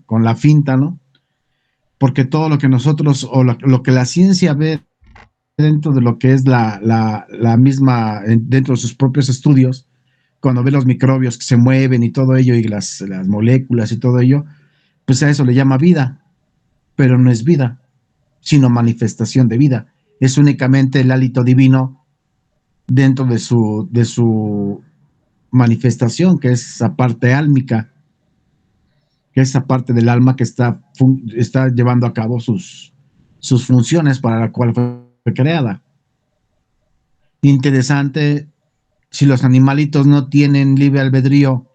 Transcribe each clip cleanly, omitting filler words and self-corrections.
con la finta, ¿no? Porque todo lo que nosotros, o lo que la ciencia ve dentro de lo que es la misma, dentro de sus propios estudios, cuando ve los microbios que se mueven y todo ello, y las moléculas y todo ello, pues a eso le llama vida, pero no es vida, sino manifestación de vida. Es únicamente el hálito divino dentro de su manifestación, que es esa parte álmica, que es esa parte del alma que está llevando a cabo sus funciones para la cual fue creada. Interesante, si los animalitos no tienen libre albedrío,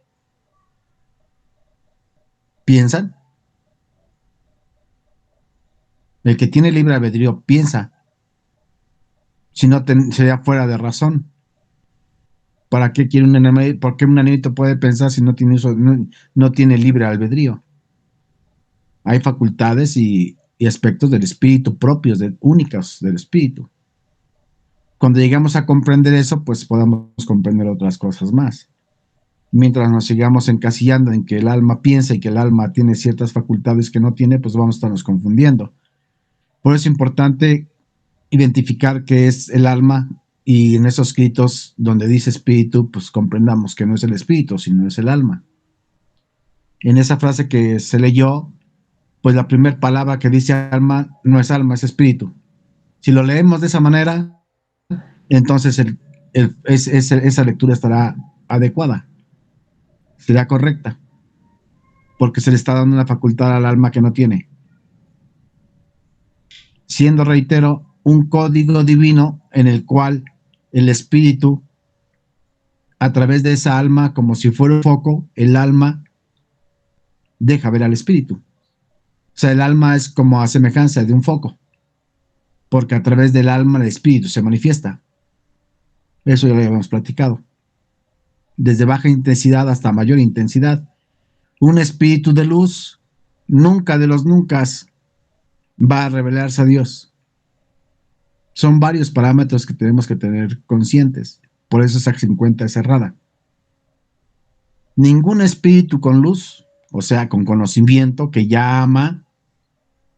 piensan. El que tiene libre albedrío piensa, si no sería fuera de razón. ¿Para qué quiere un animalito? ¿Por qué un animalito puede pensar si no tiene libre albedrío? Hay facultades y aspectos del espíritu propios, únicos del espíritu. Cuando llegamos a comprender eso, pues podamos comprender otras cosas más. Mientras nos sigamos encasillando en que el alma piensa y que el alma tiene ciertas facultades que no tiene, pues vamos a estarnos confundiendo. Por eso es importante identificar qué es el alma, y en esos escritos donde dice espíritu, pues comprendamos que no es el espíritu, sino es el alma. En esa frase que se leyó, pues la primera palabra que dice alma no es alma, es espíritu. Si lo leemos de esa manera, entonces esa lectura estará adecuada, será correcta, porque se le está dando una facultad al alma que no tiene. Siendo, reitero, un código divino en el cual el espíritu, a través de esa alma, como si fuera un foco, el alma deja ver al espíritu. O sea, el alma es como a semejanza de un foco, porque a través del alma el espíritu se manifiesta. Eso ya lo habíamos platicado. Desde baja intensidad hasta mayor intensidad. Un espíritu de luz nunca de los nunca va a revelarse a Dios. Son varios parámetros que tenemos que tener conscientes. Por eso esa 50 es cerrada. Ningún espíritu con luz, o sea, con conocimiento, que ya ama,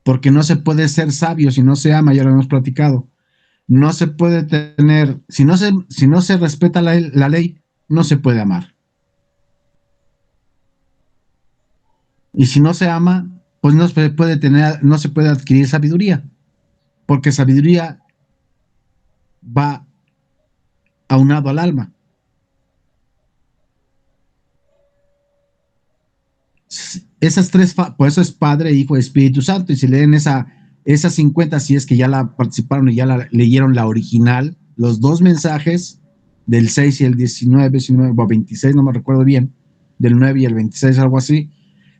porque no se puede ser sabio si no se ama, ya lo hemos platicado. No se puede tener, si no se respeta la ley, no se puede amar. Y si no se ama, pues no se puede tener, no se puede adquirir sabiduría, porque sabiduría va aunado al alma. Esas tres, por eso es Padre, Hijo y Espíritu Santo. Y si leen esa 50, si es que ya la participaron y ya la leyeron la original, los dos mensajes del 6 y el 19 o 26, no me recuerdo bien, del 9 y el 26, algo así,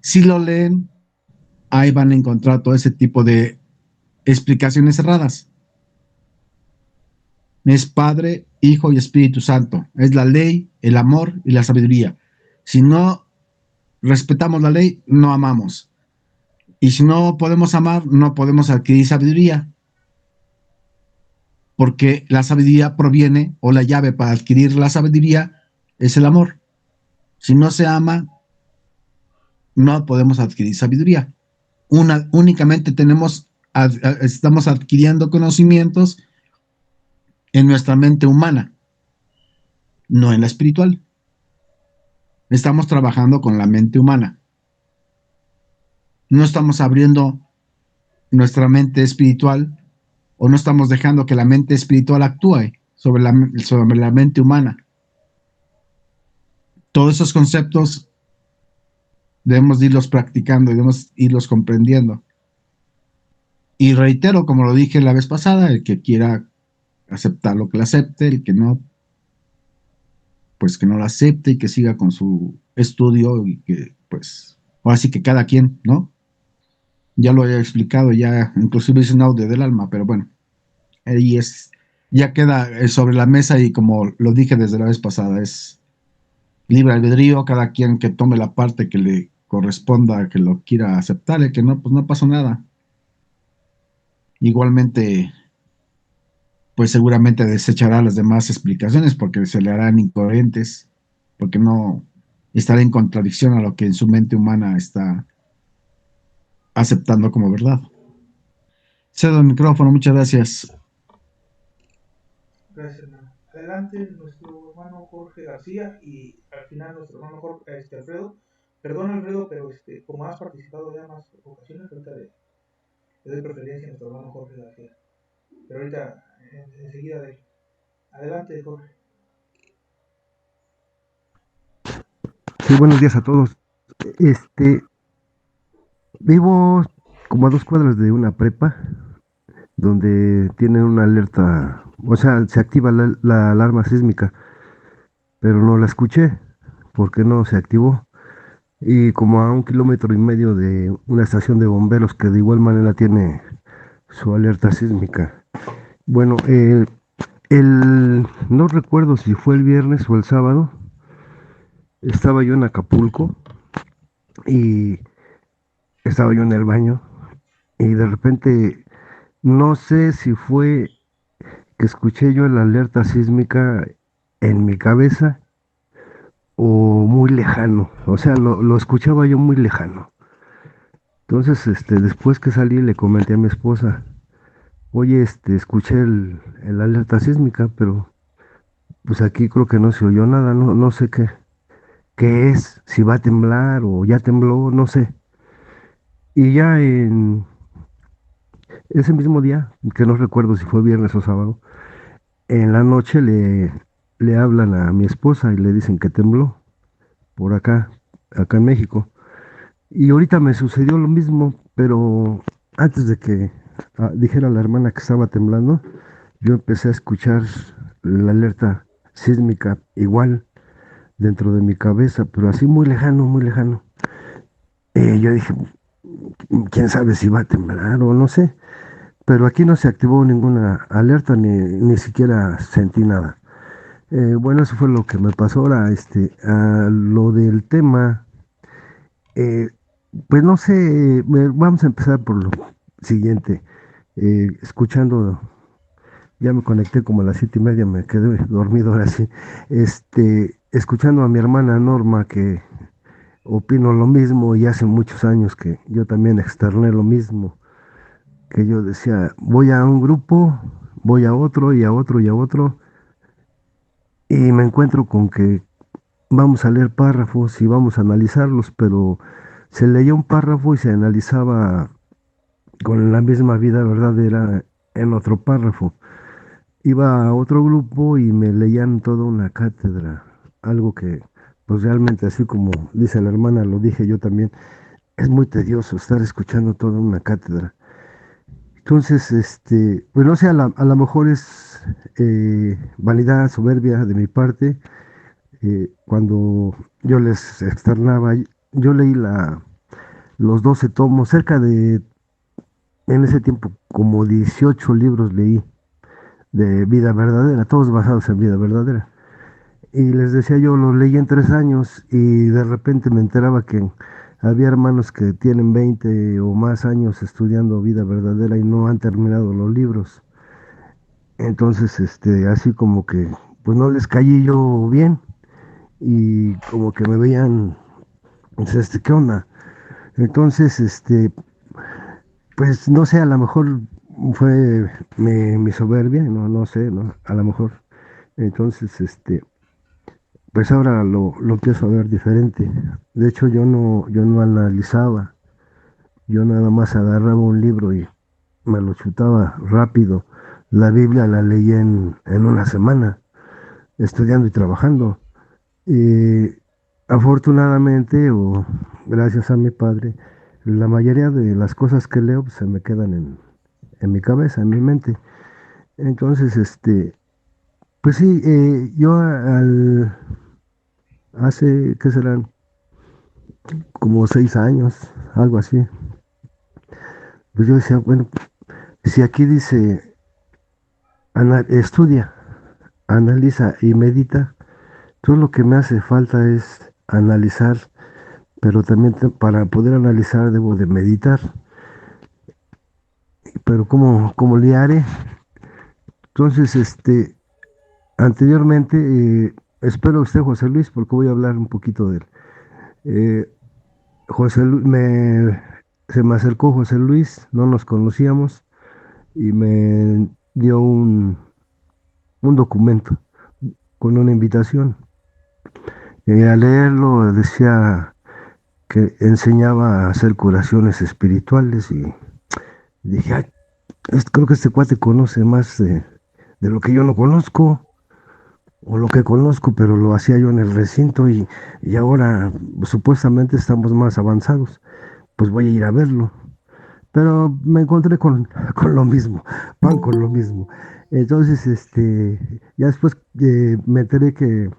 si lo leen, ahí van a encontrar todo ese tipo de explicaciones cerradas. Es Padre, Hijo y Espíritu Santo. Es la ley, el amor y la sabiduría. Si no respetamos la ley, no amamos. Y si no podemos amar, no podemos adquirir sabiduría. Porque la sabiduría proviene, o la llave para adquirir la sabiduría, es el amor. Si no se ama, no podemos adquirir sabiduría. Únicamente estamos adquiriendo conocimientos en nuestra mente humana, no en la espiritual. Estamos trabajando con la mente humana. No estamos abriendo nuestra mente espiritual, o no estamos dejando que la mente espiritual actúe sobre la mente humana. Todos esos conceptos debemos irlos practicando y debemos irlos comprendiendo. Y reitero, como lo dije la vez pasada, el que quiera aceptar lo que lo acepte, el que no, pues que no lo acepte y que siga con su estudio, y que pues ahora sí que cada quien, ¿no? Ya lo he explicado, ya inclusive hice un audio del alma, pero bueno, ahí ya queda sobre la mesa, y como lo dije desde la vez pasada, es libre albedrío, cada quien que tome la parte que le corresponda, que lo quiera aceptar, y que no, pues no pasa nada. Igualmente, pues seguramente desechará las demás explicaciones porque se le harán incoherentes, porque no estará en contradicción a lo que en su mente humana está aceptando como verdad. Cedo el micrófono, muchas gracias. Gracias, hermano. Adelante, nuestro hermano Jorge García y al final nuestro hermano Jorge, Alfredo. Perdón, Alfredo, pero como has participado ya en más ocasiones, ahorita le doy preferencia a nuestro hermano Jorge García. Pero ahorita, enseguida de él. Adelante, Jorge. Sí, buenos días a todos. Este, Vivo como a 2 cuadras de una prepa donde tienen una alerta, o sea, se activa la alarma sísmica, pero no la escuché porque no se activó. Y como a 1,5 kilómetros de una estación de bomberos que de igual manera tiene su alerta sísmica. Bueno, no recuerdo si fue el viernes o el sábado, estaba yo en Acapulco y estaba yo en el baño y de repente no sé si fue que escuché yo la alerta sísmica en mi cabeza o muy lejano, o sea, lo escuchaba yo muy lejano. Entonces, después que salí le comenté a mi esposa, oye, escuché el alerta sísmica, pero pues aquí creo que no se oyó nada, no sé qué es, si va a temblar o ya tembló, no sé. Y ya en ese mismo día, que no recuerdo si fue viernes o sábado, en la noche le hablan a mi esposa y le dicen que tembló por acá en México. Y ahorita me sucedió lo mismo, pero antes de que dijera la hermana que estaba temblando, yo empecé a escuchar la alerta sísmica igual dentro de mi cabeza, pero así muy lejano, muy lejano. Yo dije, quién sabe si va a temblar o no sé, pero aquí no se activó ninguna alerta ni siquiera sentí nada. Bueno, eso fue lo que me pasó ahora, a lo del tema. Eh, pues no sé, vamos a empezar por lo siguiente. Escuchando, ya me conecté como a las 7:30, me quedé dormido ahora sí. Escuchando a mi hermana Norma, que opino lo mismo y hace muchos años que yo también externé lo mismo, que yo decía, voy a un grupo, voy a otro y a otro y a otro, y me encuentro con que vamos a leer párrafos y vamos a analizarlos, pero se leía un párrafo y se analizaba con la misma vida verdadera en otro párrafo. Iba a otro grupo y me leían toda una cátedra, algo que pues realmente así como dice la hermana, lo dije yo también, es muy tedioso estar escuchando toda una cátedra. Entonces, pues no sé, a lo mejor es vanidad, soberbia de mi parte. Cuando yo les externaba, yo leí los 12 tomos, en ese tiempo, como 18 libros leí de vida verdadera, todos basados en vida verdadera. Y les decía yo, los leí en 3 años y de repente me enteraba que había hermanos que tienen 20 o más años estudiando vida verdadera y no han terminado los libros. Entonces, así como que, pues no les caí yo bien y como que me veían, pues, ¿qué onda? Entonces, pues no sé, a lo mejor fue mi soberbia, no sé, ¿no? A lo mejor. Entonces, pues ahora lo empiezo a ver diferente. De hecho, yo no analizaba, yo nada más agarraba un libro y me lo chutaba rápido. La Biblia la leí en una semana, estudiando y trabajando. Y afortunadamente, o gracias a mi padre, la mayoría de las cosas que leo pues, se me quedan en mi cabeza, en mi mente. Entonces, pues sí, yo hace, ¿qué serán? Como 6 años, algo así. Pues yo decía, bueno, si aquí dice, estudia, analiza y medita, todo lo que me hace falta es analizar, pero también para poder analizar debo de meditar. Pero ¿cómo le haré? Entonces, anteriormente, espero usted, José Luis, porque voy a hablar un poquito de él. José Luis, se me acercó José Luis, no nos conocíamos, y me dio un documento con una invitación. Y al leerlo decía que enseñaba a hacer curaciones espirituales y dije, "Ay, creo que este cuate conoce más de lo que yo no conozco, o lo que conozco, pero lo hacía yo en el recinto y ahora supuestamente estamos más avanzados, pues voy a ir a verlo". Pero me encontré con, con lo mismo, pan con lo mismo. Entonces, ya después me enteré que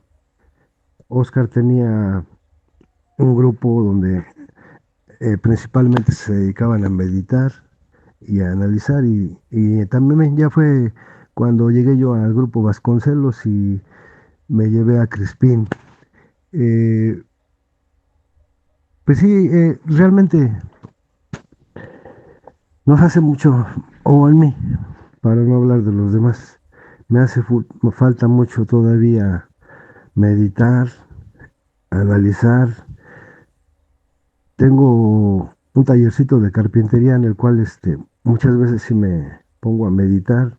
Oscar tenía un grupo donde principalmente se dedicaban a meditar y a analizar y también ya fue cuando llegué yo al grupo Vasconcelos y me llevé a Crispín. Eh, pues sí, realmente nos hace mucho, o a mí, para no hablar de los demás, me hace falta mucho todavía meditar, analizar. Tengo un tallercito de carpintería en el cual muchas veces sí me pongo a meditar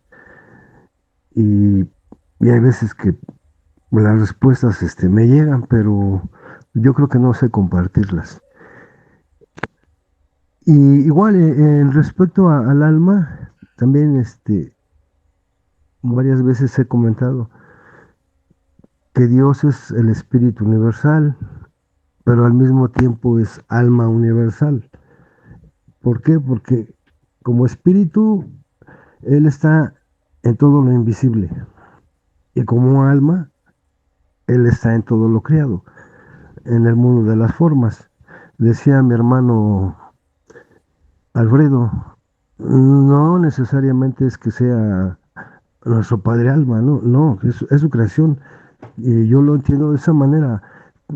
y, y hay veces que las respuestas me llegan, pero yo creo que no sé compartirlas. Y igual, en respecto al alma, también varias veces he comentado que Dios es el espíritu universal, pero al mismo tiempo es alma universal. ¿Por qué? Porque como espíritu, Él está en todo lo invisible. Y como alma, Él está en todo lo creado, en el mundo de las formas. Decía mi hermano Alfredo, no necesariamente es que sea nuestro padre alma, no, no, es su creación. Y yo lo entiendo de esa manera.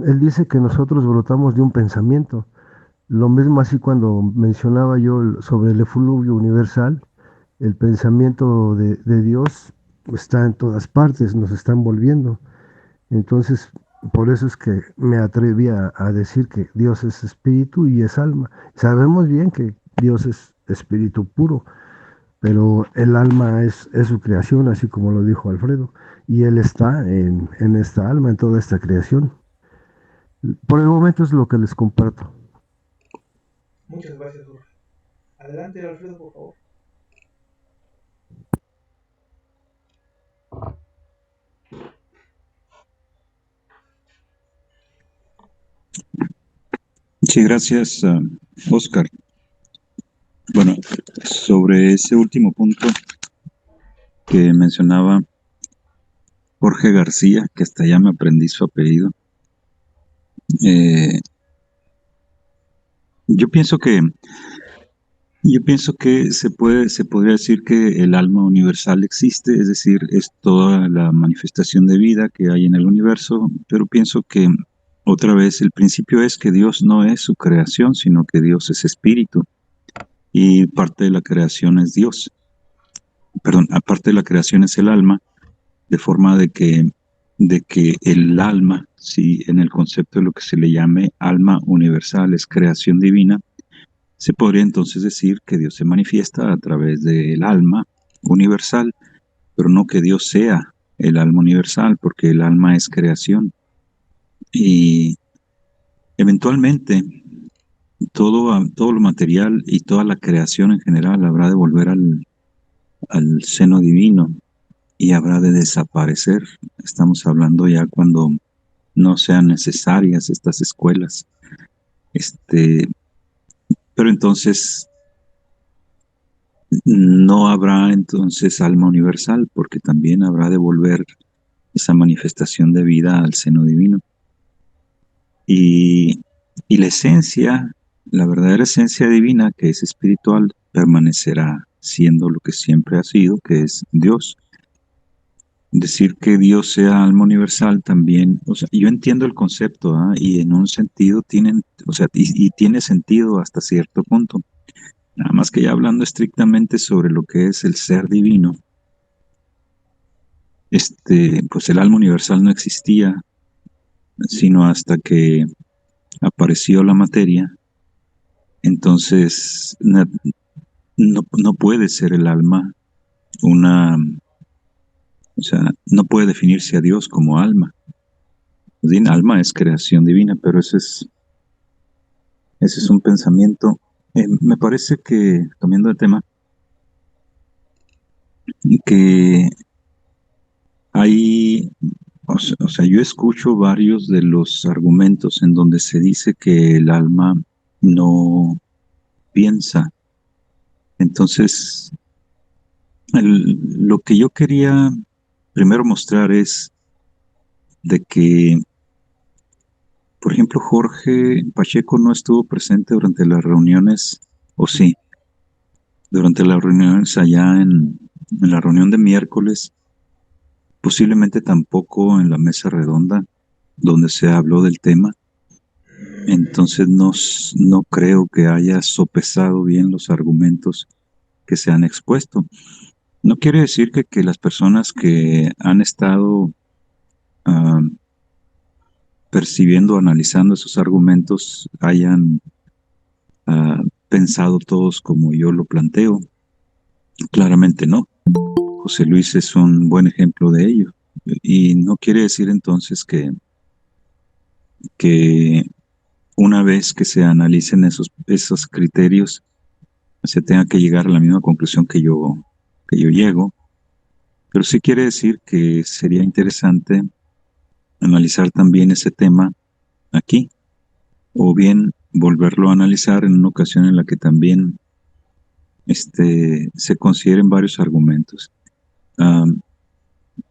Él dice que nosotros brotamos de un pensamiento. Lo mismo así cuando mencionaba yo sobre el efluvio universal, el pensamiento de Dios está en todas partes, nos está envolviendo. Entonces, por eso es que me atreví a decir que Dios es espíritu y es alma. Sabemos bien que Dios es espíritu puro, pero el alma es su creación, así como lo dijo Alfredo, y Él está en esta alma, en toda esta creación. Por el momento es lo que les comparto. Muchas gracias, Jorge. Adelante, Alfredo, por favor. Sí, gracias, Oscar. Bueno, sobre ese último punto que mencionaba Jorge García, que hasta ya me aprendí su apellido, eh, yo pienso que se podría decir que el alma universal existe, es decir, es toda la manifestación de vida que hay en el universo, pero pienso que otra vez el principio es que Dios no es su creación, sino que Dios es espíritu y parte de la creación es Dios. Perdón, aparte de la creación es el alma, de forma de que el alma, si en el concepto de lo que se le llame alma universal es creación divina, se podría entonces decir que Dios se manifiesta a través del alma universal, pero no que Dios sea el alma universal, porque el alma es creación. Y eventualmente todo lo material y toda la creación en general habrá de volver al seno divino y habrá de desaparecer. Estamos hablando ya cuando no sean necesarias estas escuelas. Pero entonces no habrá entonces alma universal, porque también habrá de volver esa manifestación de vida al seno divino. Y, y la esencia, la verdadera esencia divina, que es espiritual, permanecerá siendo lo que siempre ha sido, que es Dios. Decir que Dios sea alma universal también, o sea, yo entiendo el concepto, ¿ah? Y en un sentido o sea, y tiene sentido hasta cierto punto. Nada más que ya hablando estrictamente sobre lo que es el ser divino, pues el alma universal no existía, sino hasta que apareció la materia Entonces, no puede ser el alma una, o sea, no puede definirse a Dios como alma. Bien, alma es creación divina, pero ese es un pensamiento. Me parece que, cambiando de tema, que hay, o sea, yo escucho varios de los argumentos en donde se dice que el alma no piensa. Entonces, lo que yo quería primero mostrar es de que, por ejemplo, Jorge Pacheco no estuvo presente durante las reuniones, o sí, durante las reuniones allá en la reunión de miércoles, posiblemente tampoco en la mesa redonda donde se habló del tema. Entonces no creo que haya sopesado bien los argumentos que se han expuesto. No quiere decir que las personas que han estado ah, percibiendo, analizando esos argumentos hayan pensado todos como yo lo planteo. Claramente no. José Luis es un buen ejemplo de ello. Y no quiere decir entonces que una vez que se analicen esos criterios, se tenga que llegar a la misma conclusión que yo llego. Pero sí quiere decir que sería interesante analizar también ese tema aquí, o bien volverlo a analizar en una ocasión en la que también se consideren varios argumentos.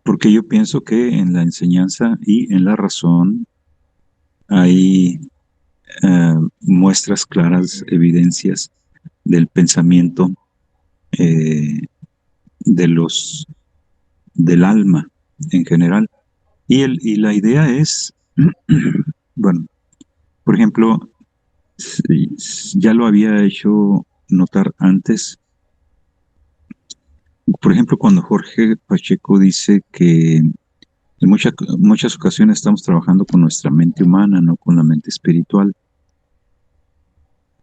Porque yo pienso que en la enseñanza y en la razón hay muestras claras, evidencias del pensamiento eh, del alma en general. Y la idea es, bueno, por ejemplo, ya lo había hecho notar antes. Por ejemplo, cuando Jorge Pacheco dice que en muchas ocasiones estamos trabajando con nuestra mente humana, no con la mente espiritual.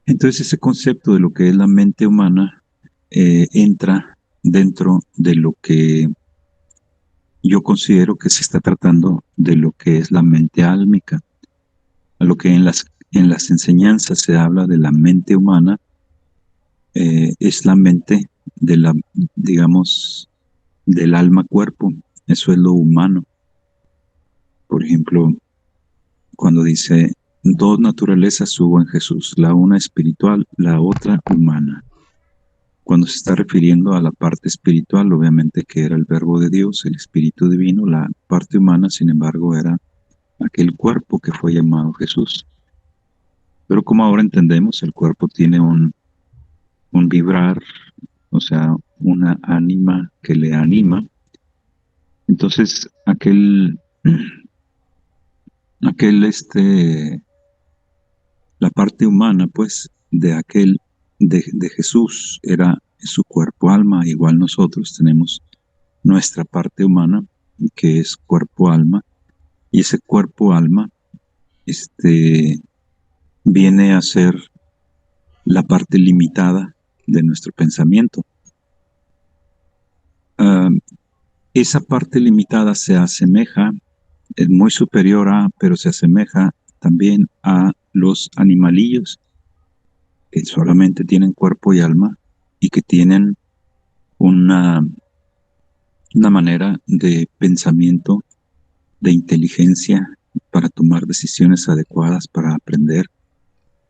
Entonces ese concepto de lo que es la mente humana entra dentro de lo que yo considero que se está tratando de lo que es la mente álmica. A lo que en las enseñanzas se habla de la mente humana, es la mente digamos, del alma-cuerpo. Eso es lo humano. Por ejemplo, cuando dice, dos naturalezas hubo en Jesús, la una espiritual, la otra humana. Cuando se está refiriendo a la parte espiritual, obviamente que era el verbo de Dios, el Espíritu Divino, la parte humana, sin embargo, era aquel cuerpo que fue llamado Jesús. Pero como ahora entendemos, el cuerpo tiene un vibrar, o sea, una ánima que le anima. Entonces, la parte humana, pues, de Jesús era su cuerpo, alma. Igual nosotros tenemos nuestra parte humana, que es cuerpo, alma, y ese cuerpo, alma, viene a ser la parte limitada de nuestro pensamiento. Esa parte limitada se asemeja, es muy superior pero se asemeja también a los animalillos que solamente tienen cuerpo y alma y que tienen una manera de pensamiento, de inteligencia para tomar decisiones adecuadas, para aprender,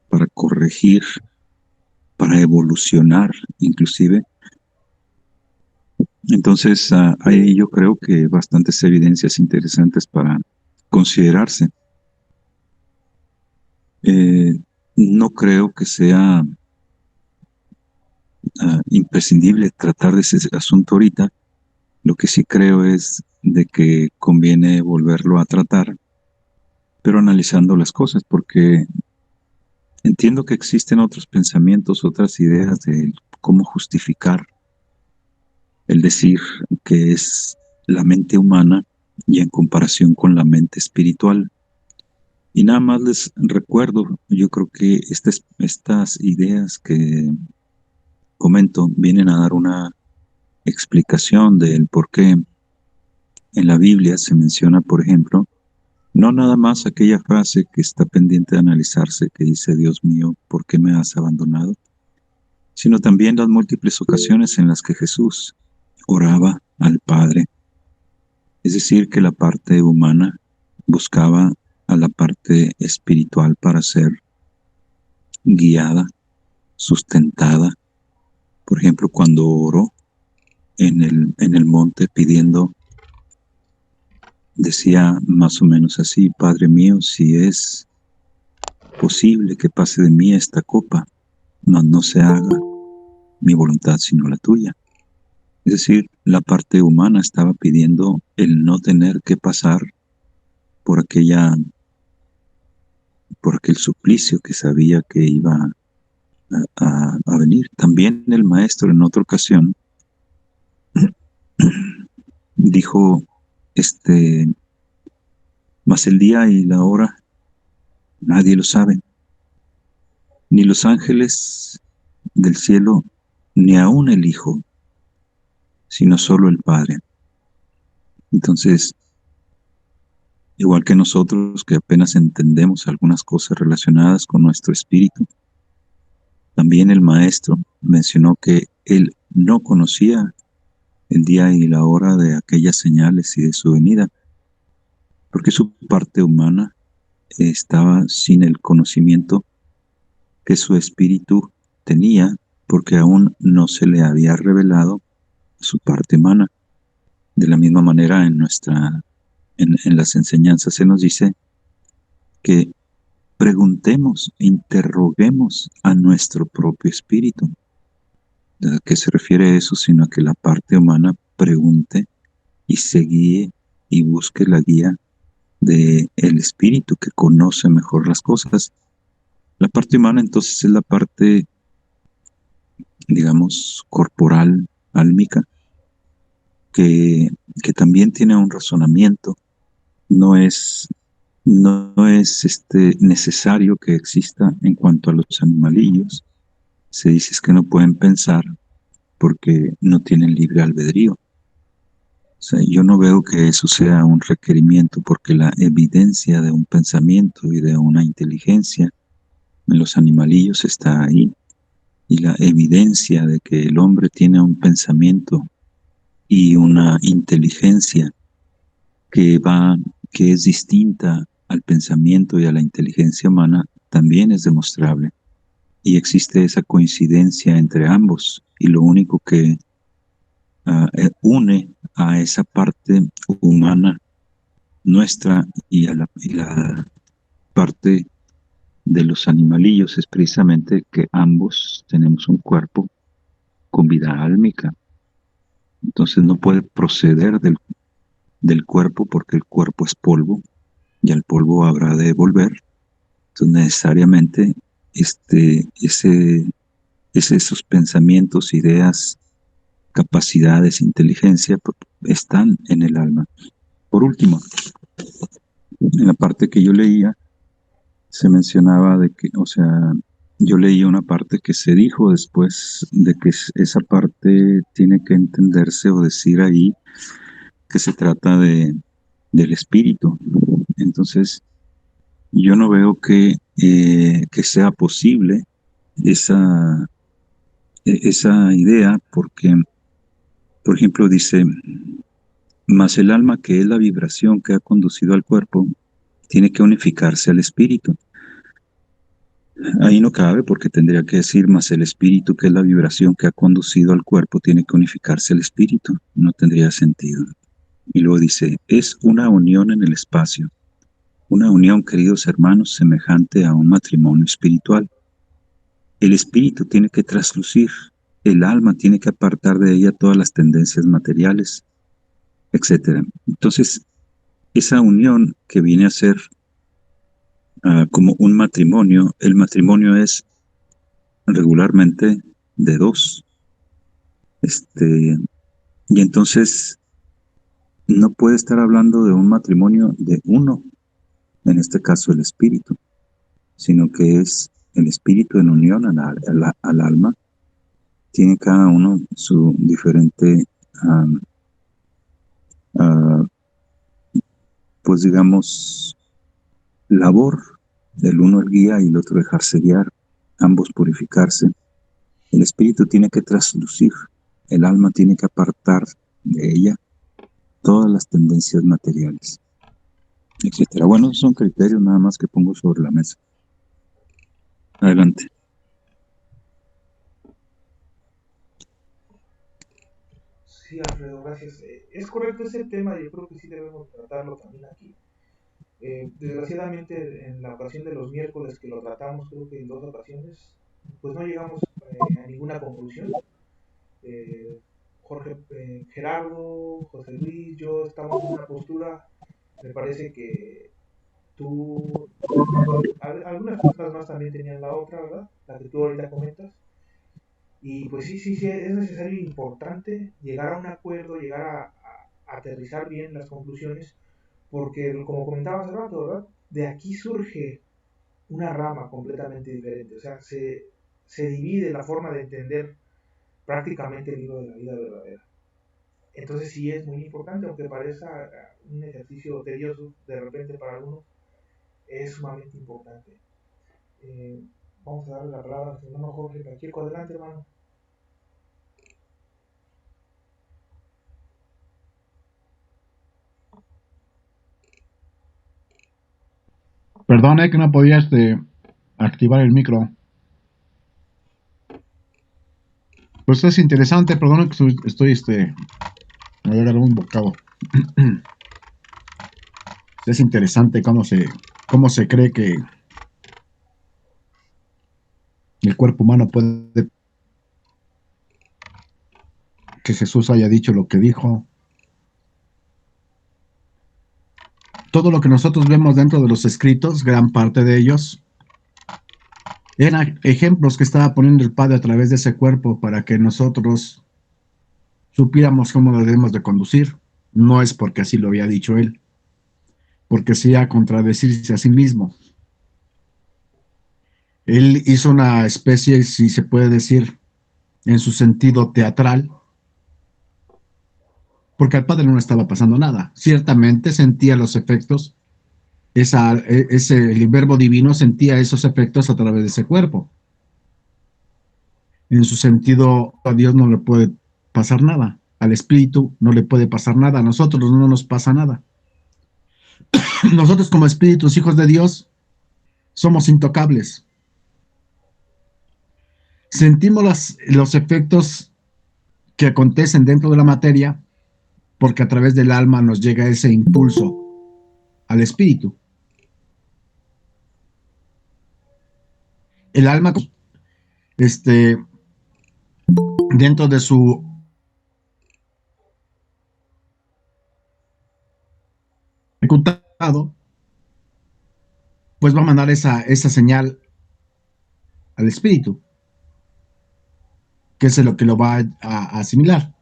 para corregir, para evolucionar inclusive. Entonces, hay yo creo que bastantes evidencias interesantes para considerarse. No creo que sea imprescindible tratar de ese asunto ahorita. Lo que sí creo es de que conviene volverlo a tratar, pero analizando las cosas, porque entiendo que existen otros pensamientos, otras ideas de cómo justificar el decir que es la mente humana y en comparación con la mente espiritual. Y nada más les recuerdo, yo creo que estas ideas que comento vienen a dar una explicación del por qué en la Biblia se menciona, por ejemplo, no nada más aquella frase que está pendiente de analizarse, que dice, Dios mío, ¿por qué me has abandonado? Sino también las múltiples ocasiones en las que Jesús oraba al Padre. Es decir, que la parte humana buscaba a la parte espiritual para ser guiada, sustentada. Por ejemplo, cuando oró en el monte pidiendo, decía más o menos así, Padre mío, si es posible que pase de mí esta copa, mas no se haga mi voluntad sino la tuya. Es decir, la parte humana estaba pidiendo el no tener que pasar por por aquel suplicio que sabía que iba a venir. También el maestro en otra ocasión dijo, mas el día y la hora nadie lo sabe, ni los ángeles del cielo, ni aún el Hijo, sino solo el Padre. Entonces, igual que nosotros que apenas entendemos algunas cosas relacionadas con nuestro espíritu, también el maestro mencionó que él no conocía el día y la hora de aquellas señales y de su venida, porque su parte humana estaba sin el conocimiento que su espíritu tenía, porque aún no se le había revelado su parte humana. De la misma manera, en las enseñanzas se nos dice que preguntemos, interroguemos a nuestro propio espíritu. ¿A qué se refiere eso? Sino a que la parte humana pregunte y se guíe y busque la guía del espíritu que conoce mejor las cosas. La parte humana entonces es la parte, digamos, corporal, álmica, que también tiene un razonamiento. No es necesario que exista en cuanto a los animalillos. Se dice es que no pueden pensar porque no tienen libre albedrío. O sea, yo no veo que eso sea un requerimiento porque la evidencia de un pensamiento y de una inteligencia en los animalillos está ahí. Y la evidencia de que el hombre tiene un pensamiento y una inteligencia que es distinta al pensamiento y a la inteligencia humana también es demostrable. Y existe esa coincidencia entre ambos. Y lo único que une a esa parte humana nuestra y a la parte de los animalillos es precisamente que ambos tenemos un cuerpo con vida álmica. Entonces no puede proceder del cuerpo porque el cuerpo es polvo y al polvo habrá de volver. Entonces necesariamente esos pensamientos, ideas, capacidades, inteligencia están en el alma. Por último, en la parte que yo leía, se mencionaba de que, o sea, yo leí una parte que se dijo después de que esa parte tiene que entenderse o decir ahí que se trata del espíritu. Entonces, yo no veo que sea posible esa idea porque, por ejemplo, dice, mas el alma, que es la vibración que ha conducido al cuerpo, tiene que unificarse al espíritu. Ahí no cabe porque tendría que decir, más el espíritu, que es la vibración que ha conducido al cuerpo, tiene que unificarse al espíritu. No tendría sentido. Y luego dice, es una unión en el espacio. Una unión, queridos hermanos, semejante a un matrimonio espiritual. El espíritu tiene que traslucir, el alma tiene que apartar de ella todas las tendencias materiales, etc. Entonces, esa unión que viene a ser como un matrimonio, el matrimonio es regularmente de dos. Y entonces no puede estar hablando de un matrimonio de uno, en este caso el espíritu, sino que es el espíritu en unión al alma. Tiene cada uno su diferente, ah, pues digamos, labor. El uno el guía y el otro dejarse guiar, ambos purificarse. El espíritu tiene que traslucir, el alma tiene que apartar de ella todas las tendencias materiales, etcétera. Bueno, son criterios nada más que pongo sobre la mesa. Adelante. Sí, Alfredo, gracias. Es correcto ese tema, yo creo que sí debemos tratarlo también aquí. Desgraciadamente, en la ocasión de los miércoles que lo tratamos, creo que en 2 ocasiones, pues no llegamos a ninguna conclusión. Jorge, Gerardo, José Luis, yo estamos en una postura, me parece que tú, no me acuerdo, algunas personas más también tenían la otra, ¿verdad? La que tú ahorita comentas. Y pues sí, sí, sí, es necesario e importante llegar a un acuerdo, llegar a aterrizar bien las conclusiones, porque como comentaba hace rato, ¿verdad? De aquí surge una rama completamente diferente, o sea, se divide la forma de entender prácticamente el libro de la vida verdadera. Entonces sí es muy importante, aunque parezca un ejercicio tedioso de repente para algunos, es sumamente importante. Eh, Vamos a darle la palabra a su hermano Jorge Pacheco. Adelante, hermano. Perdón, que no podía activar el micro. Pues es interesante, perdón que me voy a agarrar un bocado. Es interesante cómo se cree que el cuerpo humano puede, que Jesús haya dicho lo que dijo. Todo lo que nosotros vemos dentro de los escritos, gran parte de ellos, eran ejemplos que estaba poniendo el Padre a través de ese cuerpo para que nosotros supiéramos cómo lo debemos de conducir. No es porque así lo había dicho él, porque sería contradecirse a sí mismo. Él hizo una especie, si se puede decir, en su sentido teatral, porque al padre no le estaba pasando nada. Ciertamente sentía los efectos, el verbo divino sentía esos efectos a través de ese cuerpo. En su sentido, a Dios no le puede pasar nada, al espíritu no le puede pasar nada, a nosotros no nos pasa nada. Nosotros como espíritus, hijos de Dios, somos intocables. Sentimos los efectos que acontecen dentro de la materia porque a través del alma nos llega ese impulso al espíritu. El alma, dentro de su ejecutado, pues va a mandar esa señal al espíritu, que es lo que lo va a asimilar.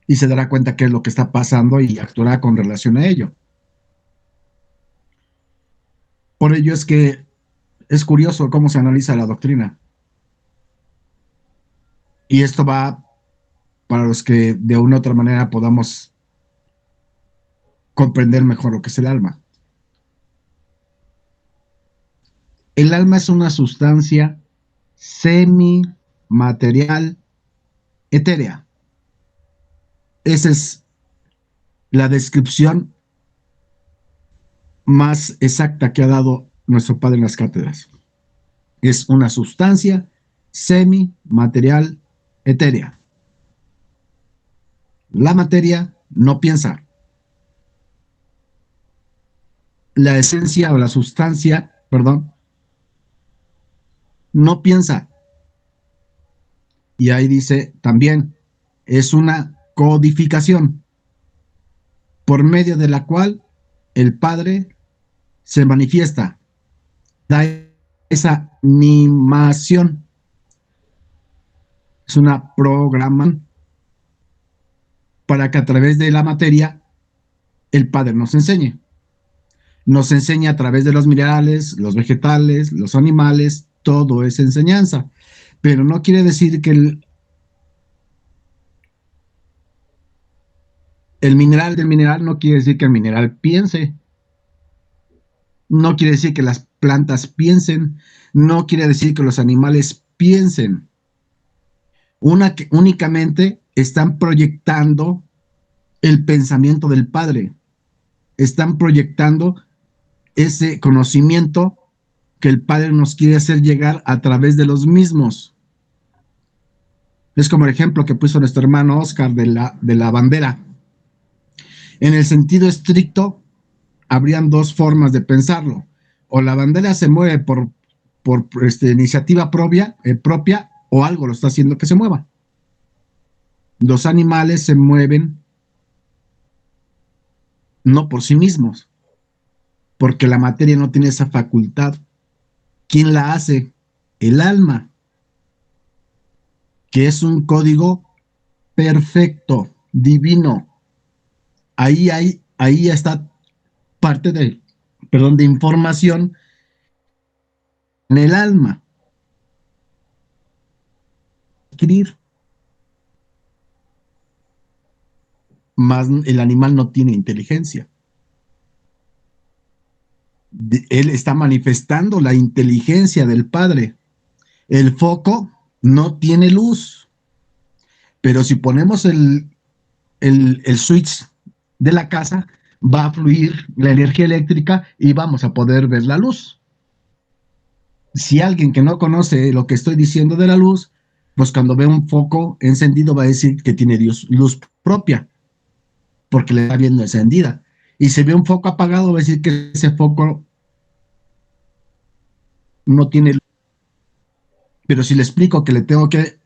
Y se dará cuenta qué es lo que está pasando y actuará con relación a ello. Por ello es que es curioso cómo se analiza la doctrina. Y esto va para los que de una u otra manera podamos comprender mejor lo que es el alma. El alma es una sustancia semimaterial etérea. Esa es la descripción más exacta que ha dado nuestro Padre en las cátedras. Es una sustancia semimaterial etérea. La materia no piensa. La esencia o la sustancia, perdón, no piensa. Y ahí dice también, es una codificación por medio de la cual el Padre se manifiesta, da esa animación, es una programa para que a través de la materia el Padre nos enseñe. Nos enseña a través de los minerales, los vegetales, los animales, todo es enseñanza. Pero no quiere decir que el mineral del mineral no quiere decir que el mineral piense. No quiere decir que las plantas piensen. No quiere decir que los animales piensen. Únicamente están proyectando el pensamiento del Padre. Están proyectando ese conocimiento que el Padre nos quiere hacer llegar a través de los mismos. Es como el ejemplo que puso nuestro hermano Oscar de la bandera. En el sentido estricto, habrían dos formas de pensarlo. O la bandera se mueve por iniciativa propia o algo lo está haciendo que se mueva. Los animales se mueven no por sí mismos, porque la materia no tiene esa facultad. ¿Quién la hace? El alma, que es un código perfecto, divino. Ahí está parte de información en el alma. Adquirir. Más el animal no tiene inteligencia. Él está manifestando la inteligencia del Padre. El foco no tiene luz, pero si ponemos el switch de la casa, va a fluir la energía eléctrica y vamos a poder ver la luz. Si alguien que no conoce lo que estoy diciendo de la luz, pues cuando ve un foco encendido va a decir que tiene luz propia, porque le está viendo encendida. Y si ve un foco apagado, va a decir que ese foco no tiene luz. Pero si le explico que le tengo que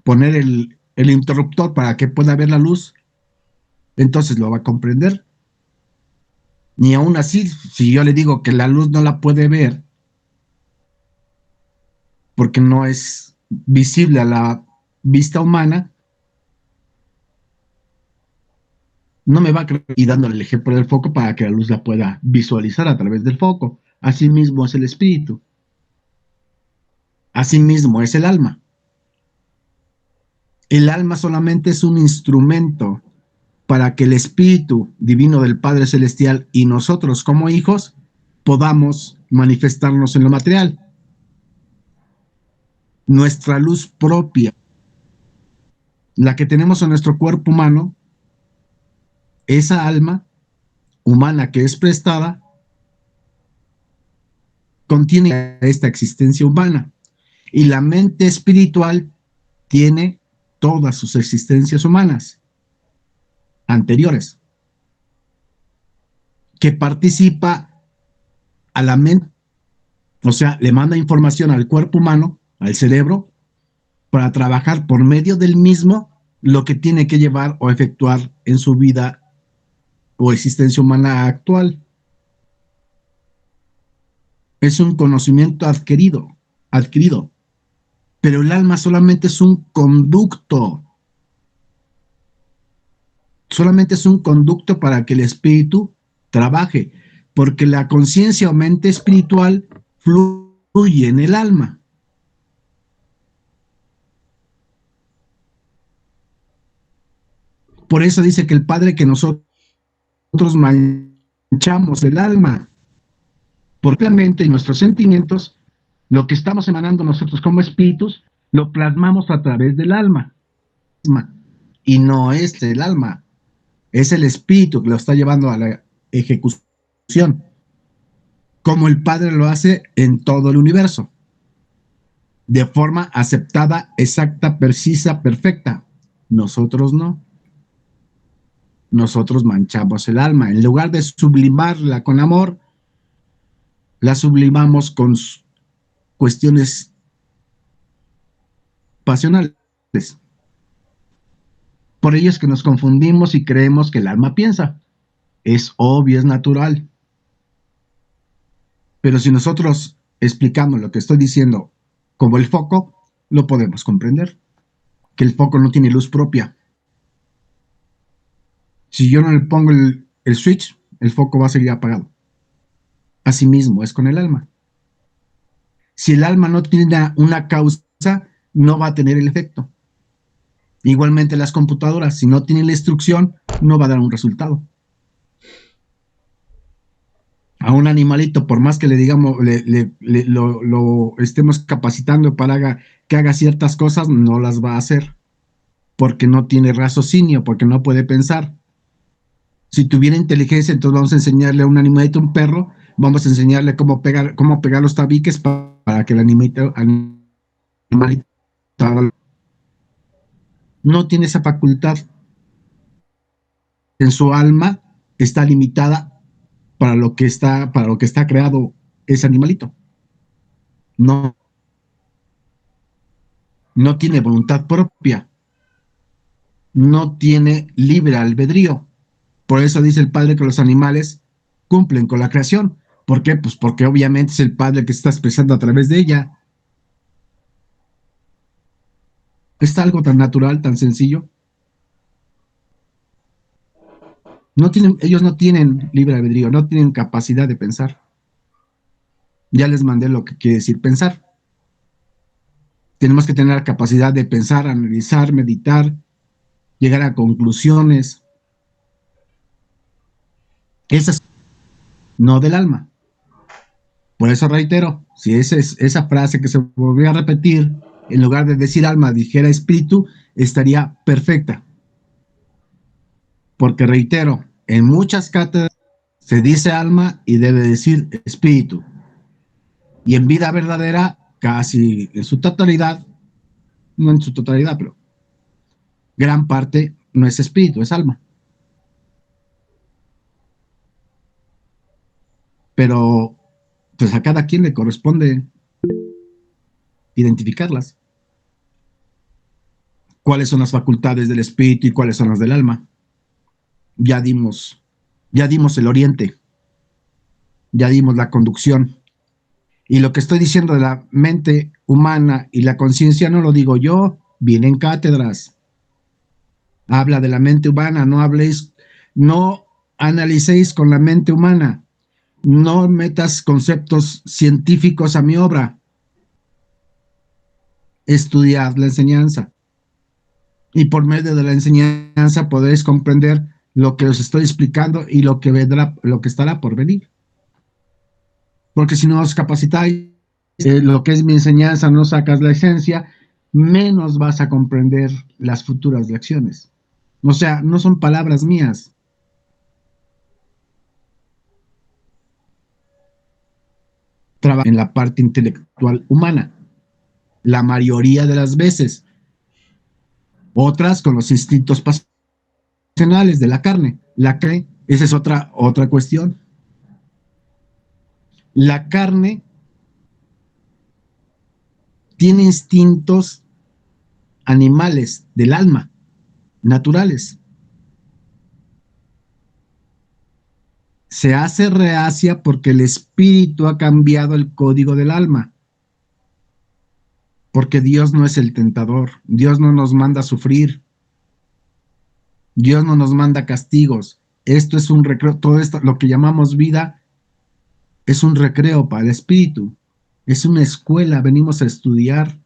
poner el interruptor para que pueda ver la luz, entonces lo va a comprender. Ni aún así, si yo le digo que la luz no la puede ver, porque no es visible a la vista humana, no me va a creer y dándole el ejemplo del foco para que la luz la pueda visualizar a través del foco. Así mismo es el espíritu. Así mismo es el alma. El alma solamente es un instrumento para que el espíritu divino del Padre Celestial y nosotros como hijos podamos manifestarnos en lo material. Nuestra luz propia, la que tenemos en nuestro cuerpo humano, esa alma humana que es prestada, contiene esta existencia humana. Y la mente espiritual tiene todas sus existencias humanas anteriores, que participa a la mente, o sea, le manda información al cuerpo humano, al cerebro, para trabajar por medio del mismo lo que tiene que llevar o efectuar en su vida o existencia humana actual. Es un conocimiento adquirido, pero el alma solamente es un conducto, solamente es un conducto para que el espíritu trabaje, porque la conciencia o mente espiritual fluye en el alma. Por eso dice que el Padre que nosotros manchamos el alma, porque la mente y nuestros sentimientos, lo que estamos emanando nosotros como espíritus, lo plasmamos a través del alma. Y no es el alma, es el espíritu que lo está llevando a la ejecución, como el Padre lo hace en todo el universo, de forma aceptada, exacta, precisa, perfecta. Nosotros no. Nosotros manchamos el alma. En lugar de sublimarla con amor, la sublimamos con cuestiones pasionales. Por ello es que nos confundimos y creemos que el alma piensa. Es obvio, es natural. Pero si nosotros explicamos lo que estoy diciendo como el foco, lo podemos comprender. Que el foco no tiene luz propia. Si yo no le pongo el switch, el foco va a seguir apagado. a sí mismo, es con el alma. Si el alma no tiene una causa, no va a tener el efecto. Igualmente las computadoras, si no tienen la instrucción, no va a dar un resultado. A un animalito, por más que le digamos, lo estemos capacitando para que haga ciertas cosas, no las va a hacer, porque no tiene raciocinio, porque no puede pensar. Si tuviera inteligencia, entonces vamos a enseñarle a un animalito, un perro, vamos a enseñarle cómo pegar los tabiques para que el animalito no tiene esa facultad. En su alma está limitada para lo que está creado ese animalito. No, no tiene voluntad propia, no tiene libre albedrío. Por eso dice el padre que los animales cumplen con la creación. ¿Por qué? Pues porque obviamente es el padre que está expresando a través de ella. Es algo tan natural, tan sencillo. Ellos no tienen libre albedrío, no tienen capacidad de pensar. Ya les mandé lo que quiere decir pensar. Tenemos que tener la capacidad de pensar, analizar, meditar, llegar a conclusiones. Esa es no del alma. Por eso reitero, si esa frase que se volvió a repetir, en lugar de decir alma, dijera espíritu, estaría perfecta. Porque reitero, en muchas cátedras se dice alma y debe decir espíritu. Y en vida verdadera, casi en su totalidad, no en su totalidad, pero gran parte no es espíritu, es alma. Pero pues a cada quien le corresponde identificarlas. ¿Cuáles son las facultades del espíritu y cuáles son las del alma? Ya dimos el oriente, ya dimos la conducción. Y lo que estoy diciendo de la mente humana y la conciencia no lo digo yo, viene en cátedras. Habla de la mente humana, no analicéis con la mente humana, no metas conceptos científicos a mi obra. Estudiad la enseñanza. Y por medio de la enseñanza podréis comprender lo que os estoy explicando y lo que vendrá, lo que estará por venir. Porque si no os capacitáis, lo que es mi enseñanza, no sacas la esencia, menos vas a comprender las futuras lecciones. O sea, no son palabras mías. Trabaja en la parte intelectual humana, la mayoría de las veces. Otras con los instintos pasionales de la carne. Esa es otra cuestión. La carne tiene instintos animales del alma, naturales. Se hace reacia porque el espíritu ha cambiado el código del alma. Porque Dios no es el tentador. Dios no nos manda a sufrir. Dios no nos manda castigos. Esto es un recreo. Todo esto, lo que llamamos vida, es un recreo para el espíritu. Es una escuela. Venimos a estudiar,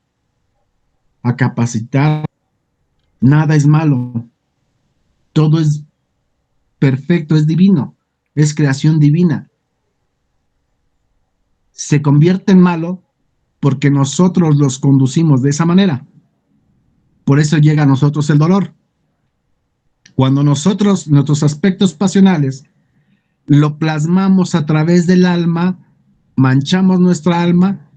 a capacitar. Nada es malo. Todo es perfecto, es divino. Es creación divina. Se convierte en malo porque nosotros los conducimos de esa manera. Por eso llega a nosotros el dolor. Cuando nosotros, nuestros aspectos pasionales, lo plasmamos a través del alma, manchamos nuestra alma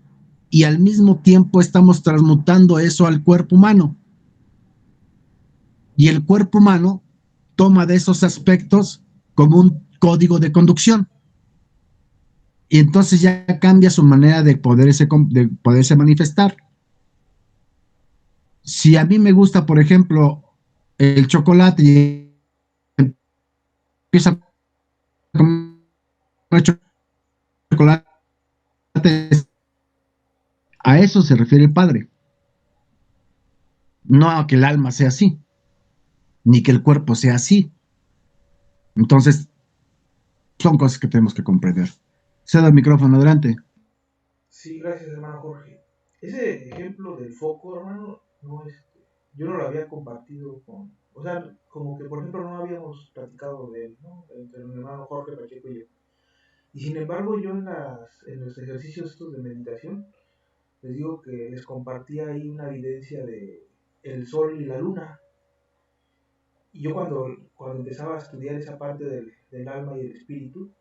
y al mismo tiempo estamos transmutando eso al cuerpo humano. Y el cuerpo humano toma de esos aspectos como un código de conducción. Y entonces ya cambia su manera de poderse manifestar. Si a mí me gusta, por ejemplo, el chocolate y empiezo a comer chocolate, a eso se refiere el Padre. No a que el alma sea así, ni que el cuerpo sea así. Entonces, son cosas que tenemos que comprender. Cedo el micrófono, adelante. Sí, gracias, hermano Jorge. Ese ejemplo del foco, hermano, no yo no lo había compartido con, o sea, como que por ejemplo no habíamos platicado de él, ¿no? Entre mi hermano Jorge Pacheco y yo. Y sin embargo, yo en los ejercicios estos de meditación, les digo que les compartía ahí una evidencia de el sol y la luna. Y yo cuando empezaba a estudiar esa parte del alma y del espíritu,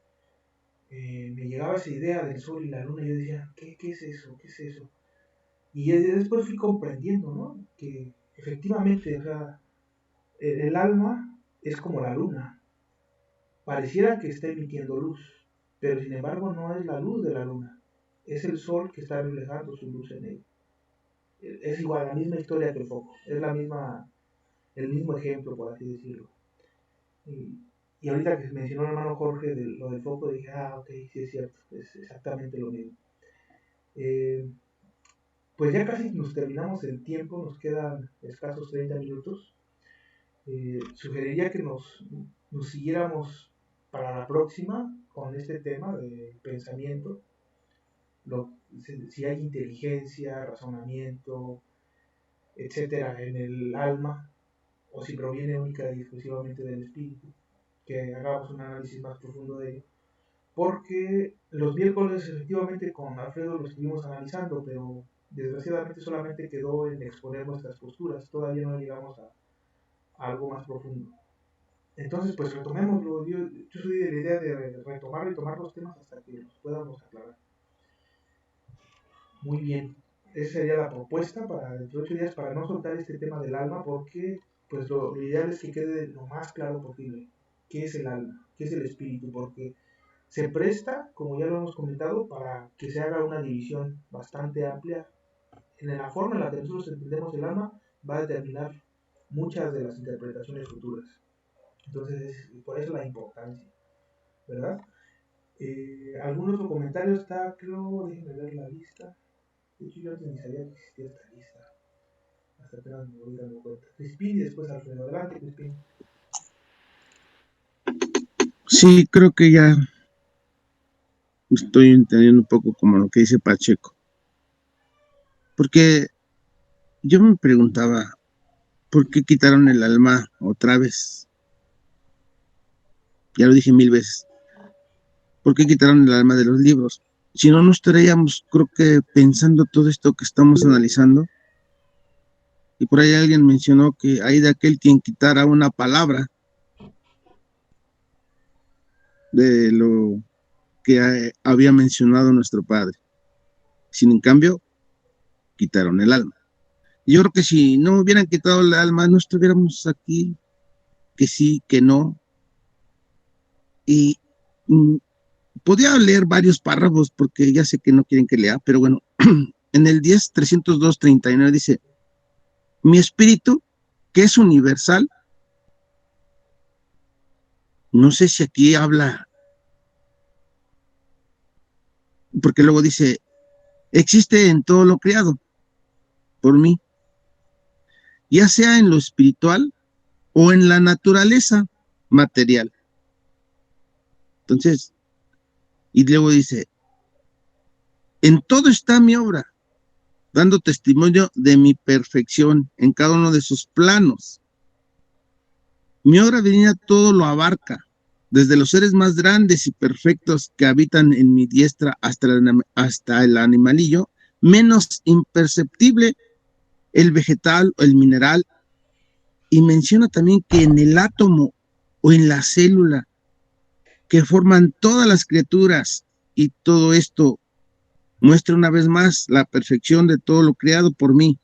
me llegaba esa idea del sol y la luna y yo decía, ¿qué es eso? ¿Qué es eso? Y después fui comprendiendo, ¿no? Que efectivamente, o sea, el alma es como la luna. Pareciera que está emitiendo luz, pero sin embargo no es la luz de la luna. Es el sol que está reflejando su luz en ella. Es igual, la misma historia que el foco. Es el mismo ejemplo, por así decirlo. Y, y ahorita que mencionó el hermano Jorge lo del foco, dije, ok, sí es cierto, es exactamente lo mismo. Eh, pues ya casi nos terminamos el tiempo, nos quedan escasos 30 minutos. Sugeriría que nos siguiéramos para la próxima con este tema de pensamiento, lo, si hay inteligencia, razonamiento, etcétera, en el alma, o si proviene única y exclusivamente del espíritu, que hagamos un análisis más profundo de ello. Porque los miércoles efectivamente con Alfredo lo estuvimos analizando, pero desgraciadamente solamente quedó en exponer nuestras posturas, todavía no llegamos a algo más profundo. Entonces, pues retomémoslo. Yo soy de la idea de retomar y tomar los temas hasta que los podamos aclarar. Muy bien. Esa sería la propuesta para dentro de 8 días para no soltar este tema del alma porque pues lo ideal es que quede lo más claro posible. ¿Qué es el alma? ¿Qué es el espíritu? Porque se presta, como ya lo hemos comentado, para que se haga una división bastante amplia. En la forma en la que nosotros entendemos el alma va a determinar muchas de las interpretaciones futuras. Entonces, por eso la importancia, ¿verdad? ¿Algún otro comentario está? Creo, déjenme ver la lista. De hecho, yo antes ni sabía que existía esta lista. Hasta apenas me voy dando cuenta. Crispín y después Alfredo. Adelante, Crispín. Sí, creo que ya estoy entendiendo un poco como lo que dice Pacheco. Porque yo me preguntaba, ¿por qué quitaron el alma otra vez? Ya lo dije 1000 veces. ¿Por qué quitaron el alma de los libros? Si no, no estaríamos, creo que, pensando todo esto que estamos analizando. Y por ahí alguien mencionó que hay de aquel quien quitara una palabra de lo que había mencionado nuestro padre. Sin en cambio, quitaron el alma. Yo creo que si no hubieran quitado el alma, no estuviéramos aquí, que sí, que no. Y podía leer varios párrafos porque ya sé que no quieren que lea, pero bueno, en el 10.302.39 dice, mi espíritu, que es universal, no sé si aquí habla, porque luego dice, existe en todo lo creado por mí, ya sea en lo espiritual o en la naturaleza material. Entonces, y luego dice, en todo está mi obra, dando testimonio de mi perfección en cada uno de sus planos. Mi obra divina todo lo abarca, desde los seres más grandes y perfectos que habitan en mi diestra hasta el animalillo, menos imperceptible, el vegetal o el mineral, y menciona también que en el átomo o en la célula que forman todas las criaturas, y todo esto muestra una vez más la perfección de todo lo creado por mí,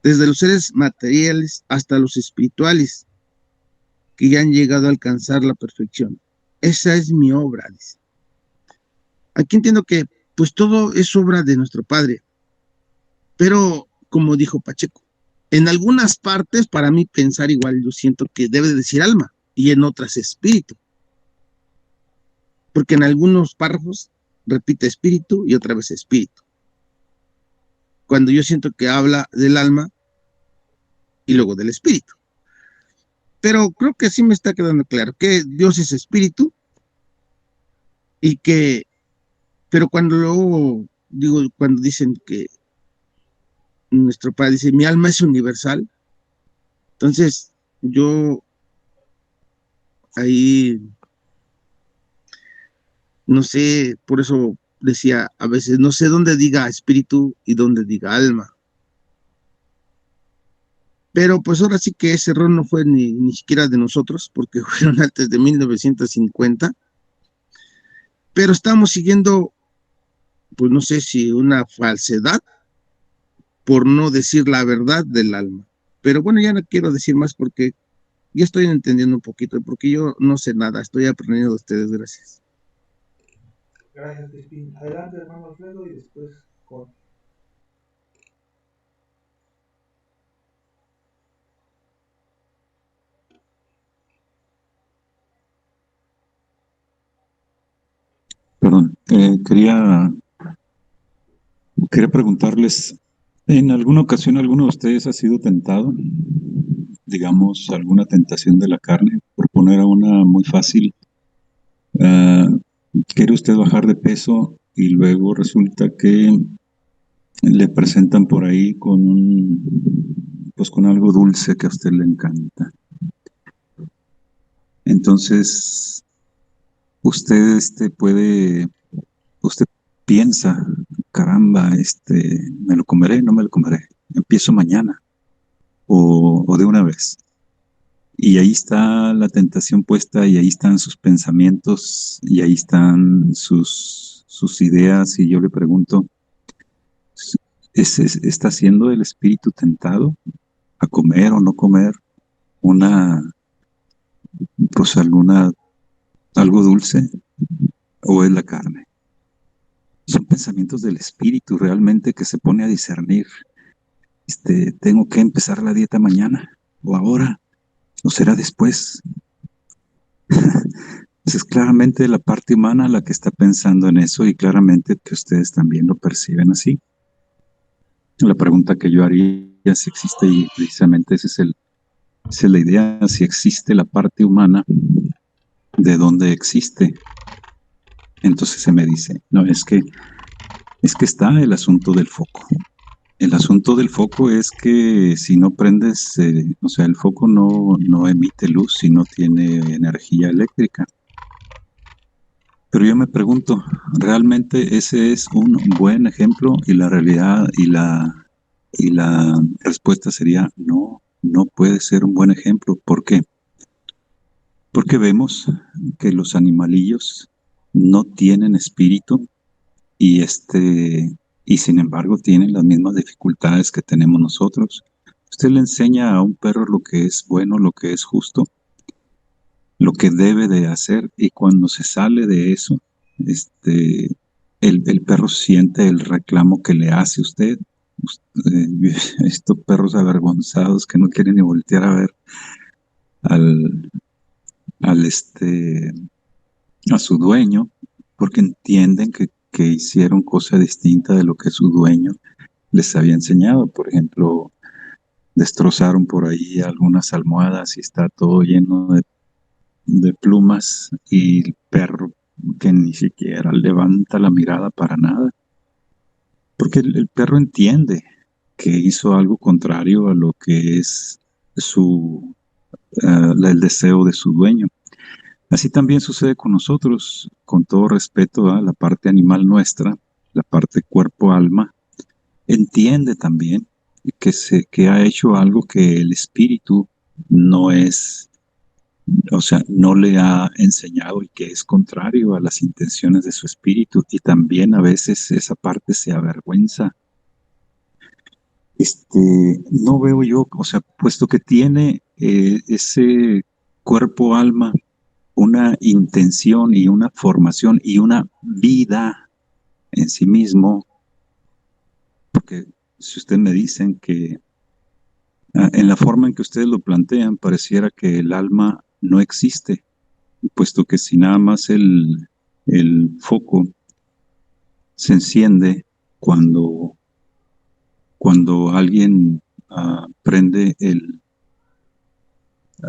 desde los seres materiales hasta los espirituales, que ya han llegado a alcanzar la perfección. Esa es mi obra, dice. Aquí entiendo que pues todo es obra de nuestro Padre, pero como dijo Pacheco, en algunas partes para mí pensar igual yo siento que debe decir alma y en otras espíritu, porque en algunos párrafos repite espíritu y otra vez espíritu, cuando yo siento que habla del alma y luego del espíritu. Pero creo que sí me está quedando claro que Dios es espíritu y que Pero cuando luego, digo, cuando dicen que nuestro padre dice, mi alma es universal, entonces yo ahí, no sé, por eso decía a veces, no sé dónde diga espíritu y dónde diga alma. Pero pues ahora sí que ese error no fue ni siquiera de nosotros, porque fueron antes de 1950, pero estamos siguiendo, pues no sé si una falsedad, por no decir la verdad del alma. Pero bueno, ya no quiero decir más porque ya estoy entendiendo un poquito, porque yo no sé nada, estoy aprendiendo de ustedes, gracias. Gracias, Crispín. Adelante, hermano Alfredo, y después con... Perdón, quería preguntarles, ¿en alguna ocasión alguno de ustedes ha sido tentado? Digamos, alguna tentación de la carne, por poner a una muy fácil. ah, Quiere usted bajar de peso y luego resulta que le presentan por ahí pues con algo dulce que a usted le encanta. Entonces, usted usted piensa, caramba, me lo comeré, no me lo comeré, empiezo mañana o de una vez. Y ahí está la tentación puesta y ahí están sus pensamientos y ahí están sus ideas y yo le pregunto, ¿está siendo el espíritu tentado a comer o no comer una, pues algo dulce o es la carne? Son pensamientos del espíritu realmente que se pone a discernir. ¿Tengo que empezar la dieta mañana o ahora o será después? Pues es claramente la parte humana la que está pensando en eso y claramente que ustedes también lo perciben así. La pregunta que yo haría si existe, y precisamente esa es la idea, si existe la parte humana, ¿de dónde existe? Entonces se me dice, no, es que está el asunto del foco. El asunto del foco es que si no prendes, o sea, el foco no emite luz si no tiene energía eléctrica. Pero yo me pregunto, ¿realmente ese es un buen ejemplo? Y la realidad y la respuesta sería no, no puede ser un buen ejemplo. ¿Por qué? Porque vemos que los animalillos no tienen espíritu y y sin embargo tienen las mismas dificultades que tenemos nosotros. Usted le enseña a un perro lo que es bueno, lo que es justo, lo que debe de hacer, y cuando se sale de eso, el perro siente el reclamo que le hace usted. Estos perros avergonzados que no quieren ni voltear a ver al, al a su dueño, porque entienden que hicieron cosa distinta de lo que su dueño les había enseñado. Por ejemplo, destrozaron por ahí algunas almohadas y está todo lleno de plumas y el perro que ni siquiera levanta la mirada para nada, porque el perro entiende que hizo algo contrario a lo que es el deseo de su dueño. Así también sucede con nosotros, con todo respeto a la parte animal nuestra, la parte cuerpo-alma, entiende también que ha hecho algo que el espíritu no es, o sea, no le ha enseñado y que es contrario a las intenciones de su espíritu, y también a veces esa parte se avergüenza. No veo yo, o sea, puesto que tiene ese cuerpo-alma una intención y una formación y una vida en sí mismo, porque si ustedes me dicen que en la forma en que ustedes lo plantean, pareciera que el alma no existe, puesto que si nada más el foco se enciende cuando alguien prende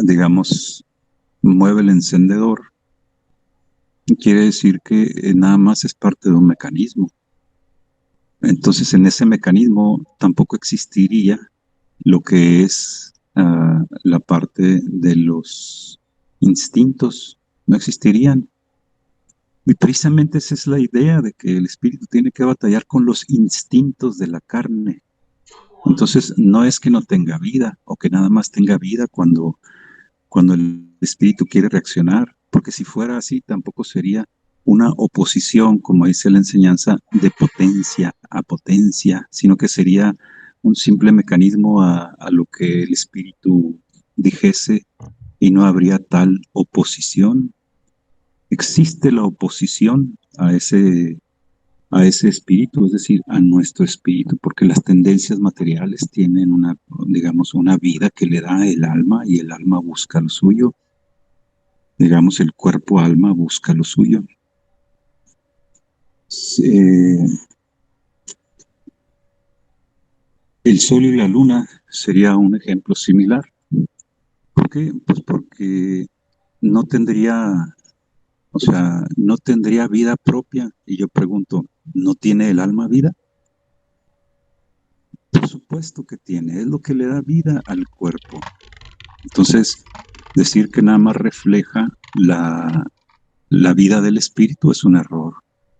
digamos, mueve el encendedor, quiere decir que nada más es parte de un mecanismo. Entonces, en ese mecanismo tampoco existiría lo que es la parte de los instintos, no existirían. Y precisamente esa es la idea de que el espíritu tiene que batallar con los instintos de la carne. Entonces, no es que no tenga vida o que nada más tenga vida cuando el espíritu quiere reaccionar, porque si fuera así, tampoco sería una oposición, como dice la enseñanza, de potencia a potencia, sino que sería un simple mecanismo a lo que el espíritu dijese y no habría tal oposición. Existe la oposición a ese espíritu, es decir, a nuestro espíritu, porque las tendencias materiales tienen digamos, una vida que le da el alma y el alma busca lo suyo. Digamos, el cuerpo-alma busca lo suyo. El sol y la luna sería un ejemplo similar. ¿Por qué? Pues porque no tendría, no tendría vida propia. Y yo pregunto, ¿no tiene el alma vida? Por supuesto que tiene, es lo que le da vida al cuerpo. Entonces, decir que nada más refleja la vida del espíritu es un error.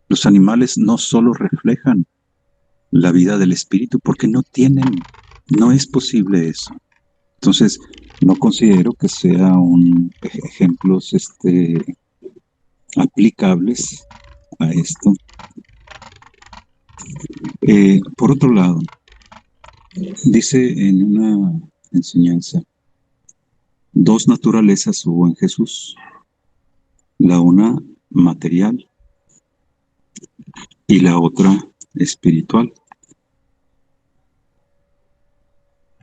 Los animales no solo reflejan la vida del espíritu porque no es posible eso. Entonces, no considero que sea ejemplos aplicables a esto. Por otro lado, dice en una enseñanza, dos naturalezas hubo en Jesús, la una material y la otra espiritual.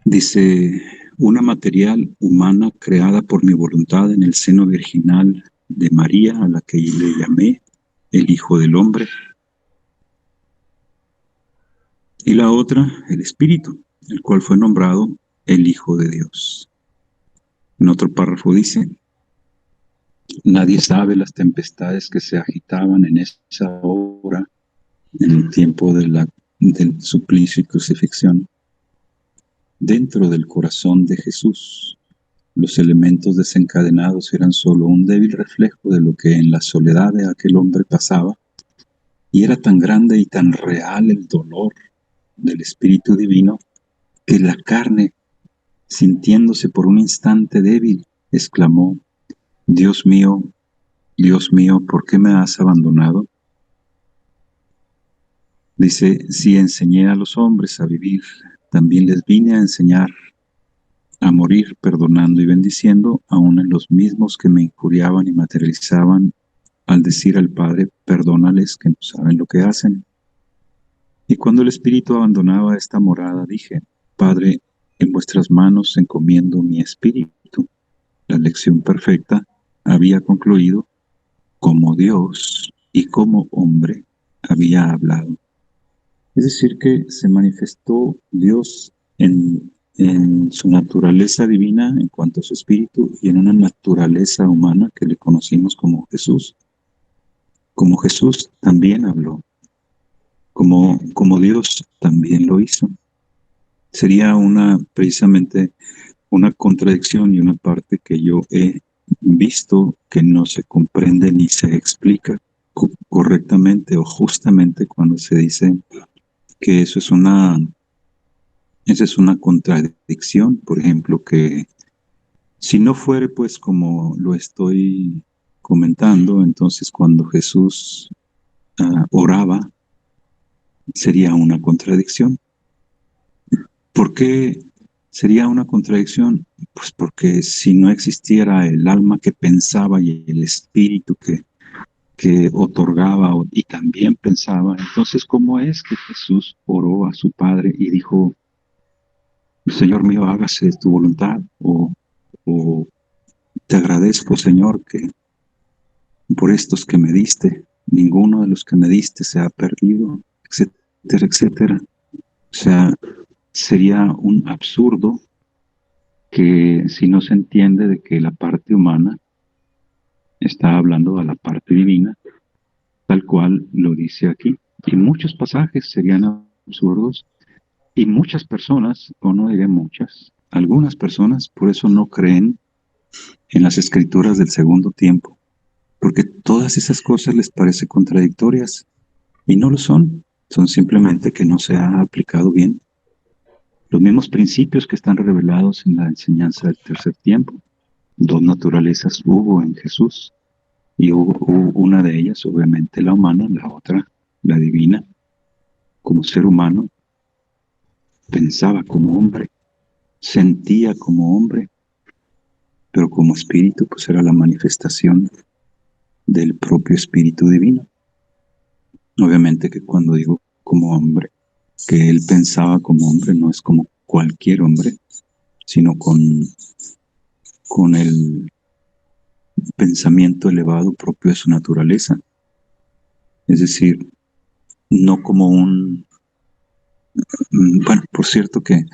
Dice, una material humana creada por mi voluntad en el seno virginal de María, a la que le llamé el Hijo del Hombre. Y la otra, el Espíritu, el cual fue nombrado el Hijo de Dios. En otro párrafo dice, nadie sabe las tempestades que se agitaban en esa hora, en el tiempo del suplicio y crucifixión. Dentro del corazón de Jesús, los elementos desencadenados eran solo un débil reflejo de lo que en la soledad de aquel hombre pasaba, y era tan grande y tan real el dolor del Espíritu Divino que la carne, sintiéndose por un instante débil, exclamó, Dios mío, ¿por qué me has abandonado? Dice, si enseñé a los hombres a vivir, también les vine a enseñar a morir perdonando y bendiciendo aún en los mismos que me injuriaban y materializaban al decir al Padre, perdónales que no saben lo que hacen. Y cuando el Espíritu abandonaba esta morada, dije, Padre, en vuestras manos encomiendo mi espíritu. La lección perfecta había concluido, como Dios y como hombre había hablado. Es decir, que se manifestó Dios en su naturaleza divina en cuanto a su espíritu y en una naturaleza humana que le conocimos como Jesús. Como Jesús también habló, como Dios también lo hizo. Sería precisamente una contradicción y una parte que yo he visto que no se comprende ni se explica correctamente o justamente cuando se dice que esa es una contradicción, por ejemplo, que si no fuere pues como lo estoy comentando, entonces cuando Jesús oraba, sería una contradicción. ¿Por qué sería una contradicción? Pues porque si no existiera el alma que pensaba y el espíritu que otorgaba y también pensaba, entonces ¿cómo es que Jesús oró a su Padre y dijo, Señor mío, hágase tu voluntad, o te agradezco, Señor, que por estos que me diste, ninguno de los que me diste se ha perdido, etcétera, etcétera? O sea, sería un absurdo que si no se entiende de que la parte humana está hablando a la parte divina, tal cual lo dice aquí. Y muchos pasajes serían absurdos, y muchas personas, o no diré muchas, algunas personas por eso no creen en las escrituras del segundo tiempo, porque todas esas cosas les parecen contradictorias, y no lo son, son simplemente que no se ha aplicado bien los mismos principios que están revelados en la enseñanza del tercer tiempo. Dos naturalezas hubo en Jesús, y hubo una de ellas, obviamente, la humana, la otra, la divina. Como ser humano, pensaba como hombre, sentía como hombre, pero como espíritu, pues era la manifestación del propio espíritu divino. Obviamente que cuando digo como hombre, que él pensaba como hombre, no es como cualquier hombre, sino con el pensamiento elevado propio de su naturaleza. Es decir, no como bueno, por cierto que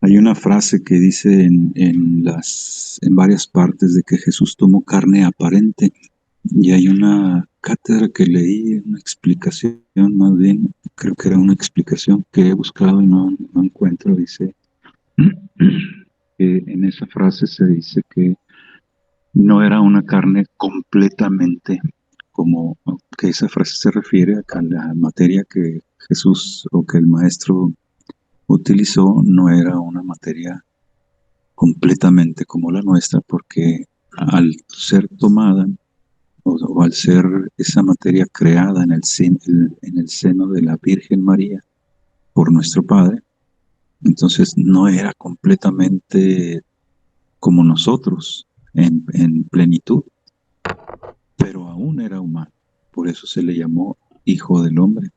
hay una frase que dice en varias partes de que Jesús tomó carne aparente, y hay una cátedra que leí, una explicación, más bien, creo que era una explicación que he buscado y no encuentro. Dice que en esa frase se dice que no era una carne completamente como, que esa frase se refiere a la materia que Jesús o que el maestro utilizó, no era una materia completamente como la nuestra, porque al ser tomada o al ser esa materia creada en el seno de la Virgen María por nuestro Padre, entonces no era completamente como nosotros en plenitud, pero aún era humano. Por eso se le llamó Hijo del Hombre.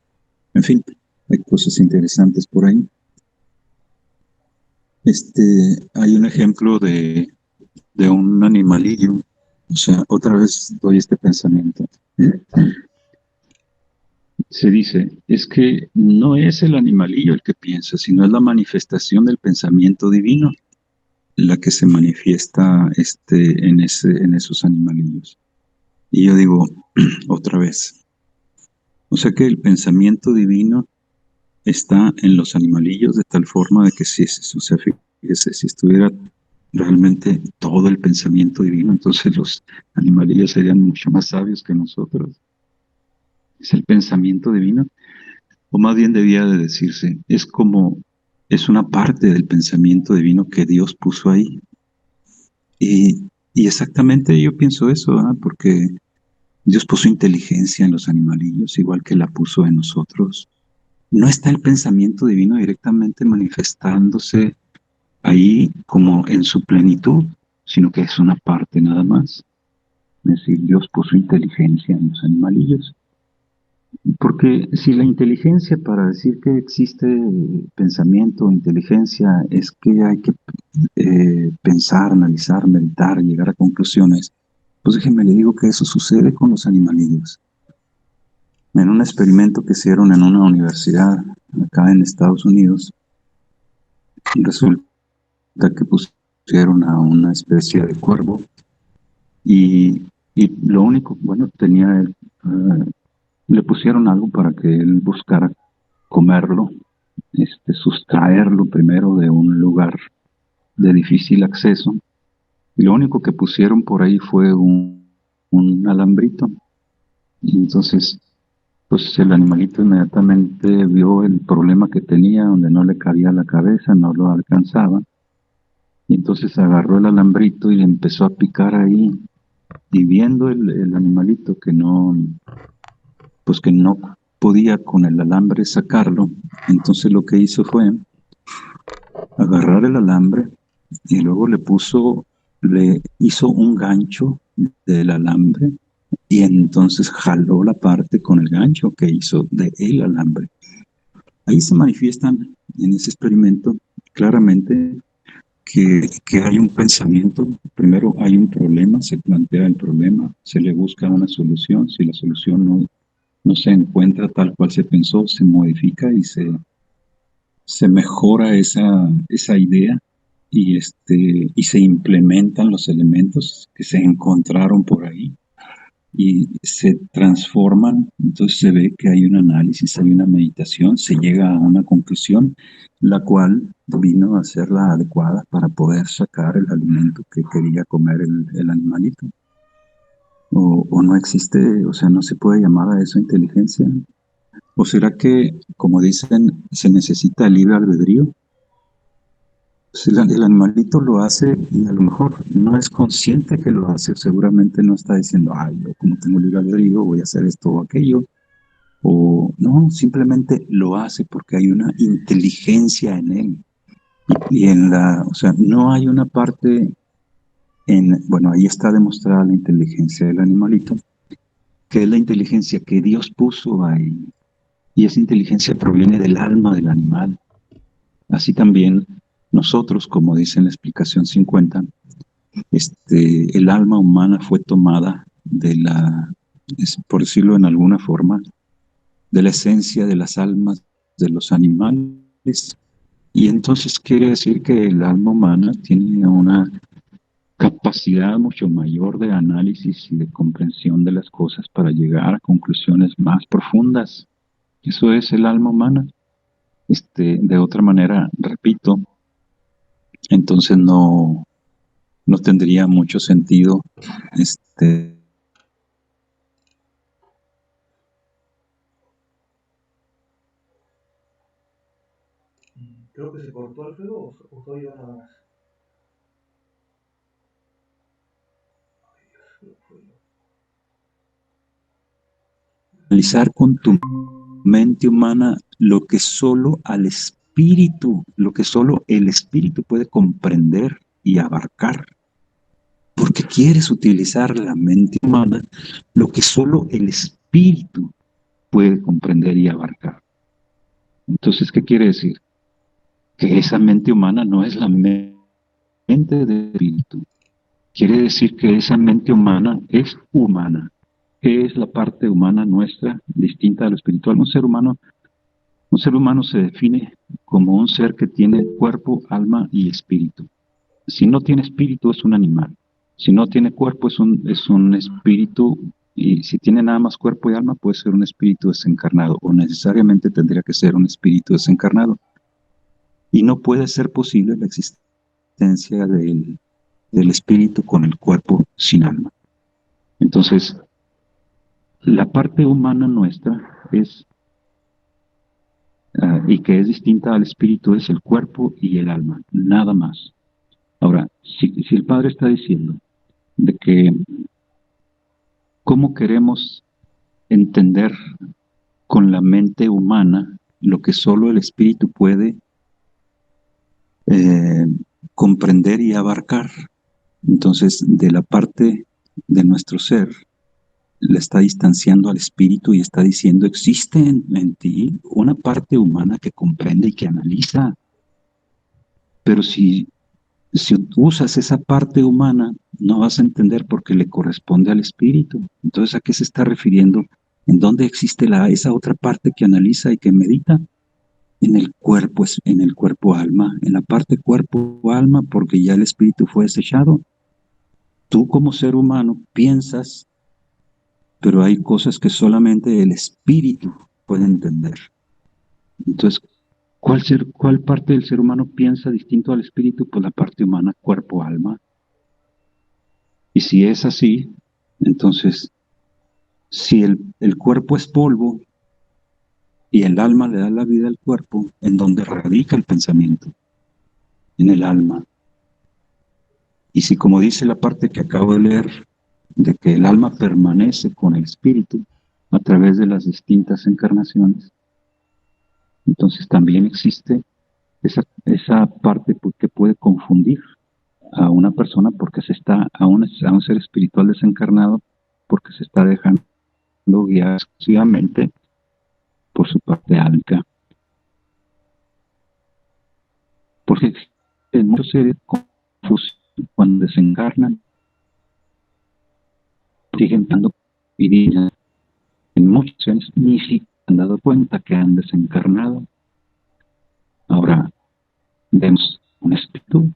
En fin, hay cosas interesantes por ahí. Hay un ejemplo de un animalillo. O sea, otra vez doy este pensamiento. Se dice, es que no es el animalillo el que piensa, sino es la manifestación del pensamiento divino la que se manifiesta en esos animalillos. Y yo digo, otra vez, o sea que el pensamiento divino está en los animalillos de tal forma de que si estuviera realmente todo el pensamiento divino, entonces los animalillos serían mucho más sabios que nosotros. Es el pensamiento divino, o más bien debía de decirse, es una parte del pensamiento divino que Dios puso ahí. Y exactamente yo pienso eso, ¿verdad? Porque Dios puso inteligencia en los animalillos, igual que la puso en nosotros. No está el pensamiento divino directamente manifestándose ahí como en su plenitud, sino que es una parte nada más. Es decir, Dios puso inteligencia en los animalillos. Porque si la inteligencia, para decir que existe pensamiento o inteligencia, es que hay que pensar, analizar, meditar, llegar a conclusiones, pues déjenme le digo que eso sucede con los animalillos. En un experimento que hicieron en una universidad acá en Estados Unidos, resulta que pusieron a una especie de cuervo y lo único, bueno, le pusieron algo para que él buscara comerlo, sustraerlo primero de un lugar de difícil acceso, y lo único que pusieron por ahí fue un alambrito. Y entonces, pues el animalito inmediatamente vio el problema que tenía, donde no le cabía la cabeza, no lo alcanzaba, y entonces agarró el alambrito y le empezó a picar ahí, y viendo el animalito que no podía con el alambre sacarlo, entonces lo que hizo fue agarrar el alambre y luego le hizo un gancho del alambre, y entonces jaló la parte con el gancho que hizo del alambre. Ahí se manifiestan en ese experimento claramente que hay un pensamiento. Primero hay un problema, se plantea el problema, se le busca una solución. Si la solución no se encuentra tal cual se pensó, se modifica y se mejora esa idea. y se implementan los elementos que se encontraron por ahí y se transforman. Entonces se ve que hay un análisis, hay una meditación, se llega a una conclusión, la cual vino a ser la adecuada para poder sacar el alimento que quería comer el animalito. O no existe, o sea, no se puede llamar a eso inteligencia. ¿O será que, como dicen, se necesita el libre albedrío? Pues el animalito lo hace y a lo mejor no es consciente que lo hace, seguramente no está diciendo, ay, yo como tengo libre albedrío voy a hacer esto o aquello, o no, simplemente lo hace porque hay una inteligencia en él. Y o sea, no hay una parte bueno, ahí está demostrada la inteligencia del animalito, que es la inteligencia que Dios puso ahí, y esa inteligencia proviene del alma del animal. Así también nosotros, como dice en la explicación 50, el alma humana fue tomada por decirlo en alguna forma, de la esencia de las almas de los animales. Y entonces quiere decir que el alma humana tiene una capacidad mucho mayor de análisis y de comprensión de las cosas para llegar a conclusiones más profundas. Eso es el alma humana. De otra manera, repito, entonces no tendría mucho sentido Creo que se cortó Alfredo o soy yo nada más. Analizar con tu mente humana lo que solo el espíritu puede comprender y abarcar. Porque quieres utilizar la mente humana, lo que solo el espíritu puede comprender y abarcar. Entonces, ¿qué quiere decir? Que esa mente humana no es la mente del espíritu. Quiere decir que esa mente humana es humana. ¿Qué es la parte humana nuestra distinta a lo espiritual? Un ser humano se define como un ser que tiene cuerpo, alma y espíritu. Si no tiene espíritu es un animal. Si no tiene cuerpo es un espíritu, y si tiene nada más cuerpo y alma puede ser un espíritu desencarnado, o necesariamente tendría que ser un espíritu desencarnado. Y no puede ser posible la existencia del espíritu con el cuerpo sin alma. Entonces, la parte humana nuestra y que es distinta al espíritu, es el cuerpo y el alma, nada más. Ahora, si el Padre está diciendo de que cómo queremos entender con la mente humana lo que solo el espíritu puede comprender y abarcar, entonces de la parte de nuestro ser le está distanciando al espíritu y está diciendo, existe en ti una parte humana que comprende y que analiza, pero si usas esa parte humana, no vas a entender porque le corresponde al espíritu. Entonces, ¿a qué se está refiriendo? ¿En dónde existe esa otra parte que analiza y que medita? En el cuerpo alma, en la parte cuerpo alma, porque ya el espíritu fue desechado. Tú como ser humano piensas, pero hay cosas que solamente el espíritu puede entender. Entonces, ¿cuál parte del ser humano piensa distinto al espíritu? Pues la parte humana, cuerpo, alma. Y si es así, entonces, si el cuerpo es polvo y el alma le da la vida al cuerpo, ¿en donde radica el pensamiento? En el alma. Y si, como dice la parte que acabo de leer, de que el alma permanece con el espíritu a través de las distintas encarnaciones, entonces también existe esa parte que puede confundir a una persona porque a un ser espiritual desencarnado, porque se está dejando guiar exclusivamente por su parte álmica. Porque en muchos seres confusos, cuando desencarnan, siguen dando y dicen, en muchos seres ni siquiera han dado cuenta que han desencarnado. Ahora, vemos un espíritu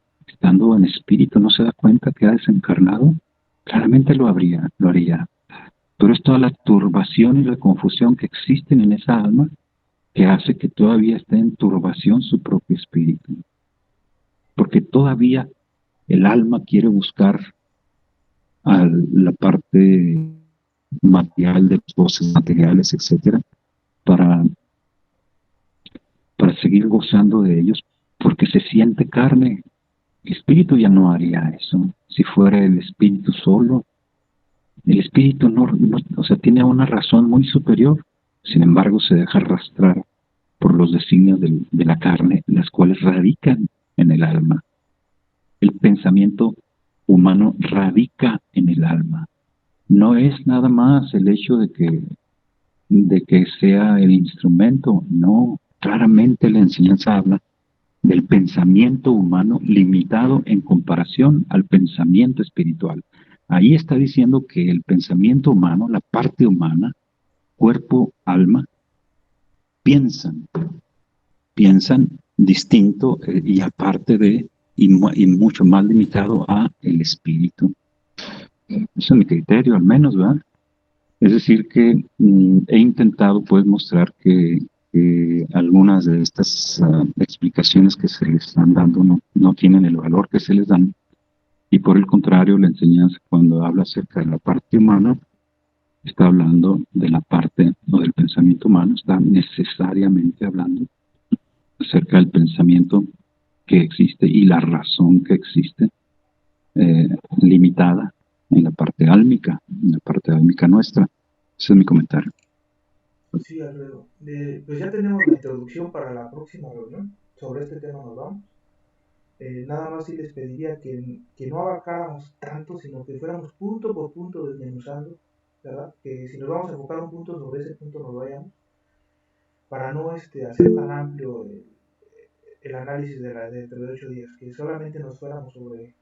encarnado en espíritu, no se da cuenta que ha desencarnado, claramente lo haría. Pero es toda la turbación y la confusión que existen en esa alma que hace que todavía esté en turbación su propio espíritu. Porque todavía el alma quiere buscar a la parte material de los goces materiales, etcétera, para seguir gozando de ellos, porque se siente carne. El espíritu ya no haría eso. Si fuera el espíritu solo, el espíritu o sea, tiene una razón muy superior, sin embargo se deja arrastrar por los designios de la carne, las cuales radican en el alma. El pensamiento humano radica en el alma. No es nada más el hecho de que sea el instrumento, no. Claramente la enseñanza habla del pensamiento humano limitado en comparación al pensamiento espiritual. Ahí está diciendo que el pensamiento humano, la parte humana, cuerpo, alma, piensan distinto y aparte de, y mucho más limitado a el espíritu. Ese es mi criterio, al menos, ¿verdad? Es decir, que he intentado pues mostrar que algunas de estas explicaciones que se les están dando no tienen el valor que se les dan, y por el contrario, la enseñanza cuando habla acerca de la parte humana, está hablando de la parte o del pensamiento humano, está necesariamente hablando acerca del pensamiento que existe y la razón que existe, limitada en la parte álmica nuestra. Ese es mi comentario. Sí, Alfredo. Pues ya tenemos la introducción para la próxima reunión. Sobre este tema nos vamos. Nada más sí les pediría que no abarcáramos tanto, sino que fuéramos punto por punto desmenuzando, ¿verdad? Que si nos vamos a enfocar un punto, sobre ese punto nos vayamos, para no hacer tan amplio el análisis dentro de 8 días, que solamente nos fuéramos sobre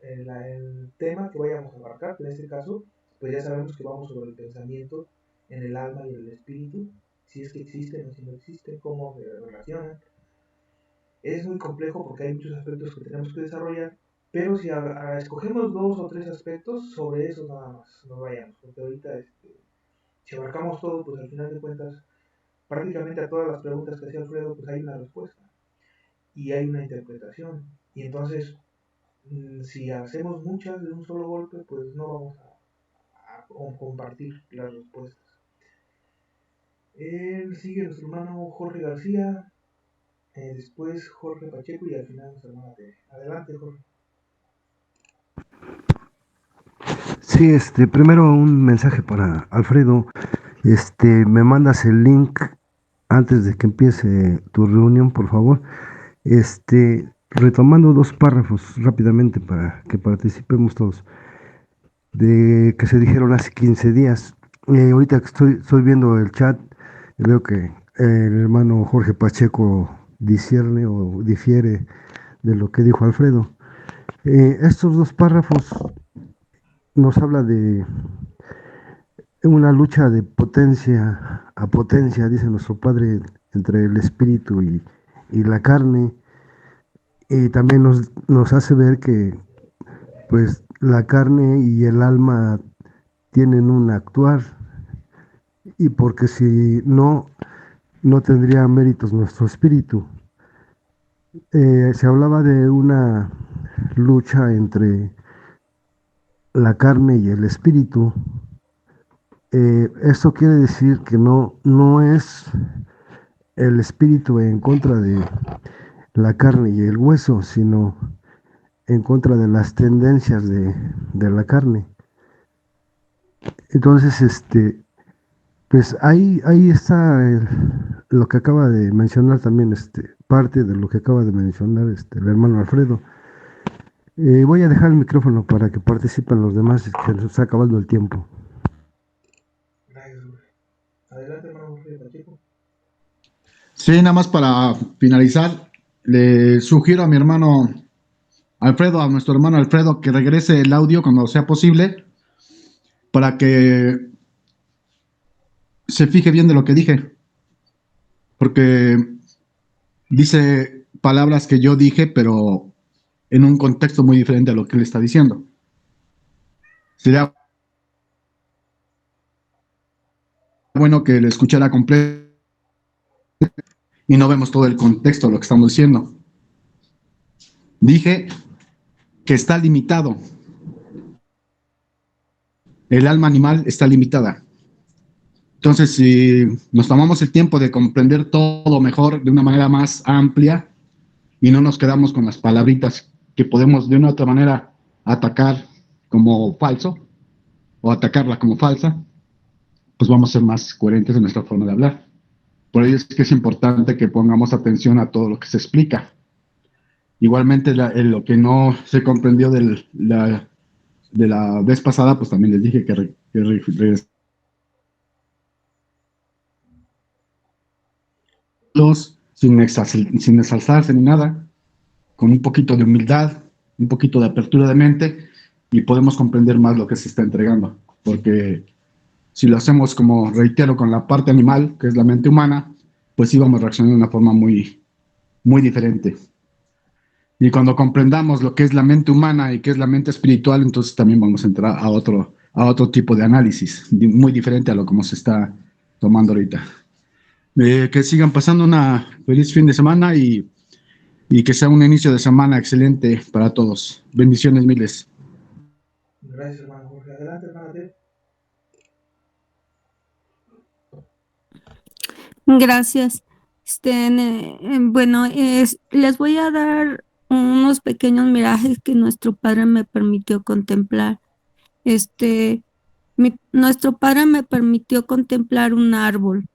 el tema que vayamos a abarcar, que en este caso, pues ya sabemos que vamos sobre el pensamiento en el alma y el espíritu, si es que existen o si no existen, cómo se relacionan. Es muy complejo porque hay muchos aspectos que tenemos que desarrollar, pero si escogemos 2 o 3 aspectos, sobre eso nada más nos vayamos, porque ahorita si abarcamos todo, pues al final de cuentas, prácticamente a todas las preguntas que hacía Alfredo, pues hay una respuesta y hay una interpretación, y entonces si hacemos muchas de un solo golpe, pues no vamos a compartir las respuestas. Sigue nuestro hermano Jorge García, después Jorge Pacheco y al final nuestra hermana Tere. Adelante, Jorge. Sí, primero un mensaje para Alfredo. Me mandas el link antes de que empiece tu reunión, por favor. Retomando 2 párrafos rápidamente para que participemos todos, de que se dijeron hace 15 días. Ahorita que estoy viendo el chat, veo que el hermano Jorge Pacheco discierne o difiere de lo que dijo Alfredo. Estos 2 párrafos nos habla de una lucha de potencia a potencia, dice nuestro Padre, entre el espíritu y la carne, y también nos hace ver que pues la carne y el alma tienen un actuar, y porque si no, no tendría méritos nuestro espíritu. Se hablaba de una lucha entre la carne y el espíritu. Esto quiere decir que no es el espíritu en contra de la carne y el hueso, sino en contra de las tendencias de la carne. Entonces, pues ahí está lo que acaba de mencionar también, parte de lo que acaba de mencionar el hermano Alfredo. Voy a dejar el micrófono para que participen los demás, que nos está acabando el tiempo. Gracias, Jorge. Adelante, hermano Jorge Pacheco. Sí, nada más para finalizar, le sugiero a mi hermano Alfredo, a nuestro hermano Alfredo, que regrese el audio cuando sea posible, para que se fije bien de lo que dije, porque dice palabras que yo dije, pero en un contexto muy diferente a lo que él está diciendo. Sería bueno que le escuchara completo y no vemos todo el contexto de lo que estamos diciendo. Dije que está limitado. El alma animal está limitada. Entonces, si nos tomamos el tiempo de comprender todo mejor, de una manera más amplia, y no nos quedamos con las palabritas que podemos de una u otra manera atacar como falso o atacarla como falsa, pues vamos a ser más coherentes en nuestra forma de hablar. Por ello es que es importante que pongamos atención a todo lo que se explica. Igualmente, lo que no se comprendió de la vez pasada, pues también les dije que sin exalzarse ni nada, con un poquito de humildad, un poquito de apertura de mente, y podemos comprender más lo que se está entregando. Porque si lo hacemos, como reitero, con la parte animal, que es la mente humana, pues sí vamos a reaccionar de una forma muy, muy diferente. Y cuando comprendamos lo que es la mente humana y qué es la mente espiritual, entonces también vamos a entrar a otro tipo de análisis, muy diferente a lo como se está tomando ahorita. Que sigan pasando una feliz fin de semana y que sea un inicio de semana excelente para todos. Bendiciones miles. Gracias, hermano Jorge. Adelante, hermana Tere. Gracias. Bueno, les voy a dar unos pequeños mirajes que nuestro Padre me permitió contemplar. Nuestro Padre me permitió contemplar un árbol,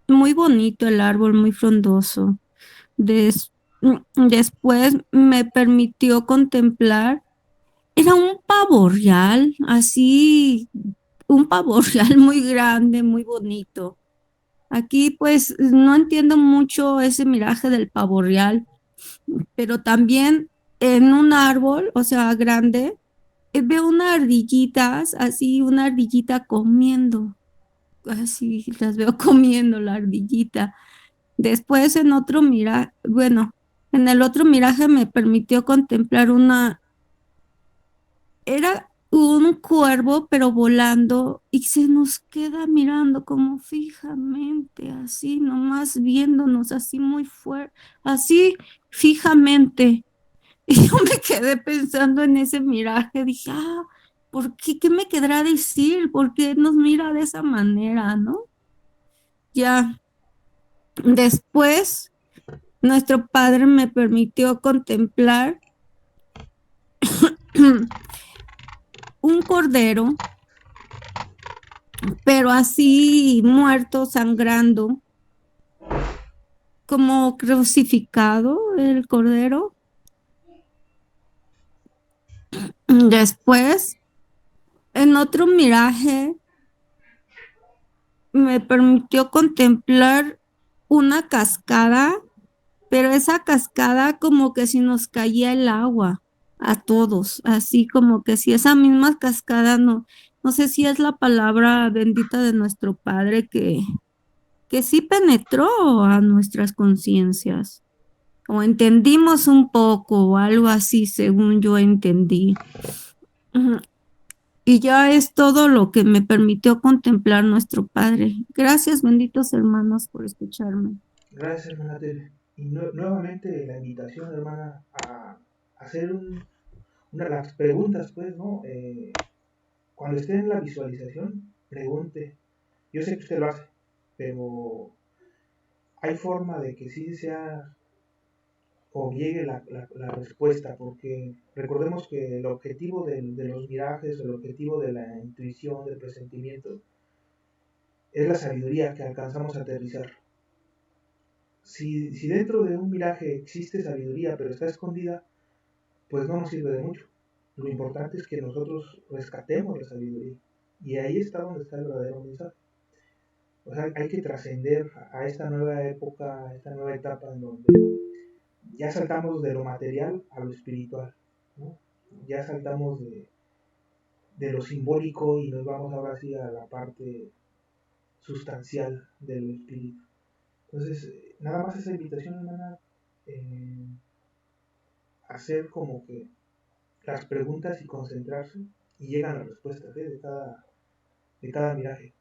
muy bonito el árbol, muy frondoso. Después me permitió contemplar, era un pavo real, así, un pavo real muy grande, muy bonito. Aquí pues no entiendo mucho ese miraje del pavo real, pero también en un árbol, o sea, grande, veo unas ardillitas, así una ardillita comiendo, así las veo comiendo la ardillita. Después en el otro miraje me permitió contemplar era un cuervo, pero volando, y se nos queda mirando como fijamente, así, nomás viéndonos así muy fuerte, así fijamente. Y yo me quedé pensando en ese miraje, dije, ¿por qué? ¿Qué me quedará decir? ¿Por qué nos mira de esa manera, no? Ya, después, nuestro padre me permitió contemplar un cordero, pero así muerto, sangrando, como crucificado el cordero. Después, en otro miraje, me permitió contemplar una cascada, pero esa cascada como que si nos caía el agua a todos, así como que si esa misma cascada no sé si es la palabra bendita de nuestro Padre que sí penetró a nuestras conciencias, o entendimos un poco, o algo así, según yo entendí. Y ya es todo lo que me permitió contemplar nuestro Padre. Gracias, benditos hermanos, por escucharme. Gracias, hermana Tere. Y nuevamente la invitación, hermana, a hacer las preguntas, pues, ¿no? Cuando esté en la visualización, pregunte. Yo sé que usted lo hace, pero hay forma de que sí sea o llegue la respuesta, porque recordemos que el objetivo de los mirajes, el objetivo de la intuición, del presentimiento, es la sabiduría que alcanzamos a aterrizar. Si dentro de un miraje existe sabiduría, pero está escondida, pues no nos sirve de mucho. Lo importante es que nosotros rescatemos la sabiduría. Y ahí está donde está el verdadero mensaje. O sea, hay que trascender a esta nueva época, a esta nueva etapa en donde ya saltamos de lo material a lo espiritual, ¿no? Ya saltamos de lo simbólico y nos vamos ahora sí a la parte sustancial del espíritu. Entonces, nada más esa invitación, hermana, hacer como que las preguntas y concentrarse y llegan las respuestas de cada miraje.